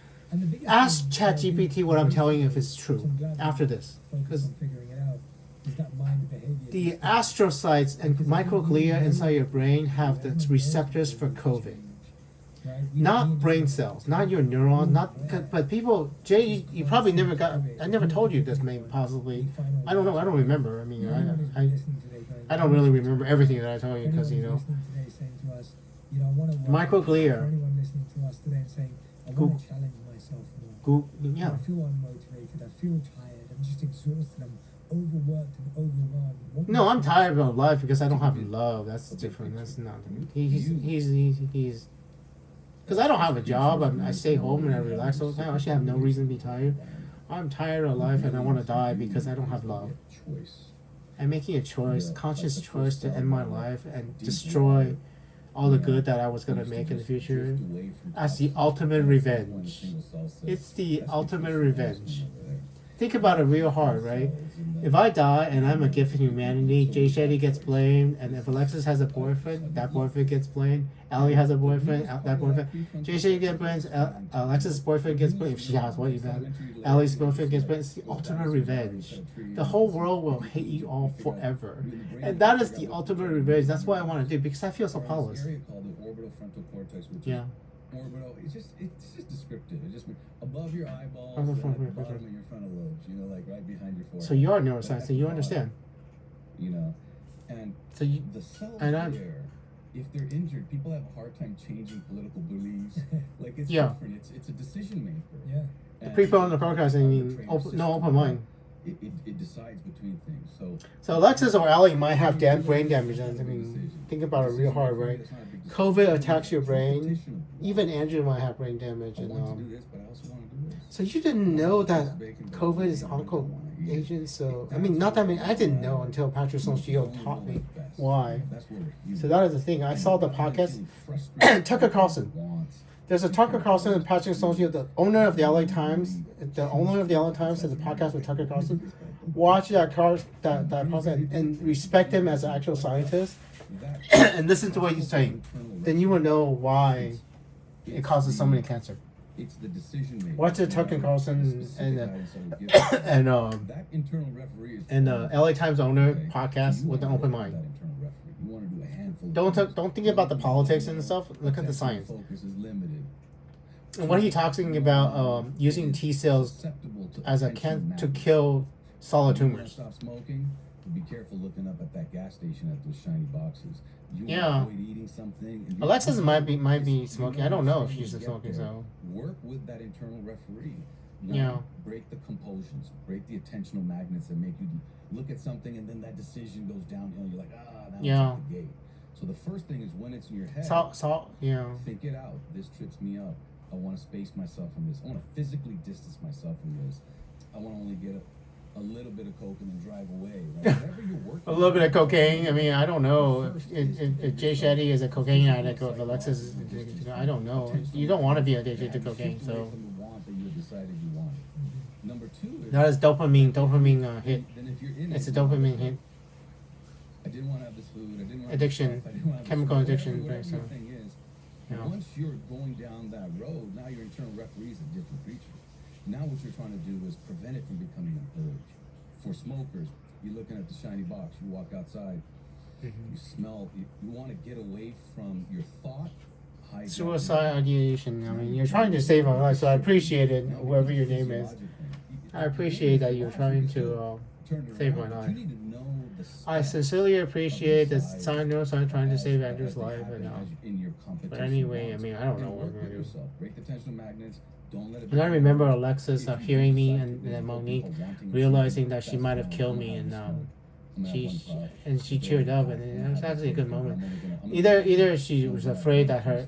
Ask ChatGPT what I'm telling you if it's true after this, because the astrocytes and microglia inside your brain have the receptors for COVID. Not brain cells, not your neurons, but people. Jay, you probably never got. I never told you this, maybe possibly. I don't know. I don't remember. I mean, I don't really remember everything that I told you because microglia. I want to challenge myself more. Yeah. I feel unmotivated. I feel tired. I'm just exhausted. I'm overworked and overwhelmed. No, I'm tired of life because I don't have love. That's different. That's not. He's because I don't have a job. I stay home and I relax all the time. I actually have no reason to be tired. I'm tired of life and I want to die because I don't have love. I'm making a choice, conscious choice to end my life and destroy all the good that I was going to make in the future as the ultimate revenge. It's the ultimate revenge. Think about it real hard, right? If I die and I'm a gift to humanity, Jay Shetty gets blamed, and if Alexis has a boyfriend, that boyfriend gets blamed. Ellie has a boyfriend, that boyfriend. Jay Shetty gets blamed, Alexis' boyfriend gets blamed. If she has one, even Ellie's boyfriend gets blamed. It's the ultimate revenge. The whole world will hate you all forever. And that is the ultimate revenge. That's what I want to do, because I feel so powerless. Yeah. Orbital, it's just descriptive. It's just above your eyeballs, and at the bottom of your frontal lobes. Like right behind your forehead. So you are neuroscience, so you understand. And so you, the cells and there, if they're injured, people have a hard time changing political beliefs. Like it's yeah. different. It's a decision maker. Yeah. The people on the podcast, I mean, no open mind. It decides between things. So Alexis or Ellie might have brain damage. I mean, think about it real hard, right? COVID attacks your brain. Even Andrew might have brain damage. So you didn't know that COVID is onco agent. So I mean, not that many. I didn't know until Patrick Songio taught me why. So that is the thing. I saw the podcast. Tucker Carlson. There's a Tucker Carlson and Patrick Songio, the owner of the LA Times. The owner of the LA Times has a podcast with Tucker Carlson. Watch that Carlson and respect him as an actual scientist, and listen to what he's saying. Then you will know why it causes so many cancer. It's the decision making. Watch the Tucker Carlson and LA Times owner podcast with an open mind. Don't think about the politics and stuff. Look at the science. And what are you talking about? Using T cells as a to kill solid tumors. Stop smoking. Be careful looking up at that gas station at those shiny boxes. Yeah. Avoid eating something. Alexis might be smoking. I don't know if she's smoking. So work with that internal referee. Yeah. Break the compulsions. Break the attentional magnets that make you look at something and then that decision goes downhill. You're like, now it's at the gate. So the first thing is when it's in your head. Think it out. This trips me up. I want to space myself from this. I want to physically distance myself from this. I want to only get a little bit of coke and then drive away. Right? Whatever you're working a little bit of cocaine. I mean, I don't know if Jay Shetty is a cocaine addict or if Alexis is addicted to. I don't know. You don't want to be addicted to cocaine, so. Number two is that is dopamine hit. It's a dopamine hit. I didn't want to have this food. I didn't want addiction, chemical addiction. Right? So. Thing is, once you're going down that road, now your internal referee is a different creature. Now what you're trying to do is prevent it from becoming an urge. For smokers, you're looking at the shiny box. You walk outside, you smell. You want to get away from your thought. Suicide ideation. I mean, you're trying to save my life, so I appreciate it. Whoever your name is, I appreciate that you're trying to save my life. You need to know the I sincerely appreciate the neuroscience trying to save Andrew's life, and but anyway, I mean, I don't know what we're gonna do. Break the tension magnets. Don't let it. And I remember Alexis hearing me, and then Monique realizing that she might have killed me, and she cheered up, and it was actually a good moment. Either she was afraid that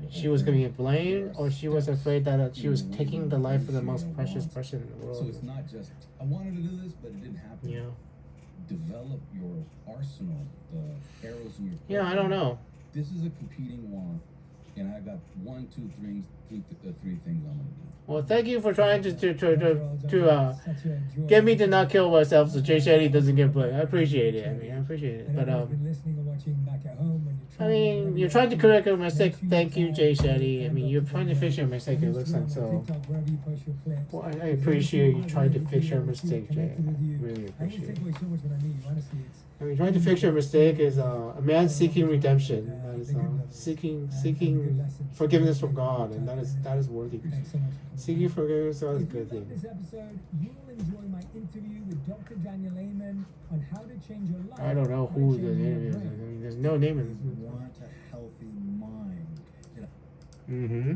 she was going to get blamed, or she was afraid that she was taking the life of the most precious person in the world. So it's not just I wanted to do this, but it didn't happen. Yeah. Develop your arsenal, the arrows in your quiver. Yeah, I don't know. This is a competing war, and I got three things I'm gonna do. Well, thank you for trying to get me to not kill myself so Jay Shetty doesn't get blamed. I appreciate it. I mean, I appreciate it. But I mean, you're trying to correct a mistake. Thank you, Jay Shetty. I mean, you're trying to fix your mistake. It looks like so. Well, I appreciate you trying to fix your mistake, Jay. I really appreciate it. I mean, trying to fix your mistake is a man seeking redemption. That is seeking forgiveness from God, and that is worthy. Seeking forgiveness is a good thing. This episode, you will enjoy my interview with Dr. Daniel Amen on how to change your life. I don't know who the interview is. I mean, there's no name in this. Want a healthy mind. Mm-hmm.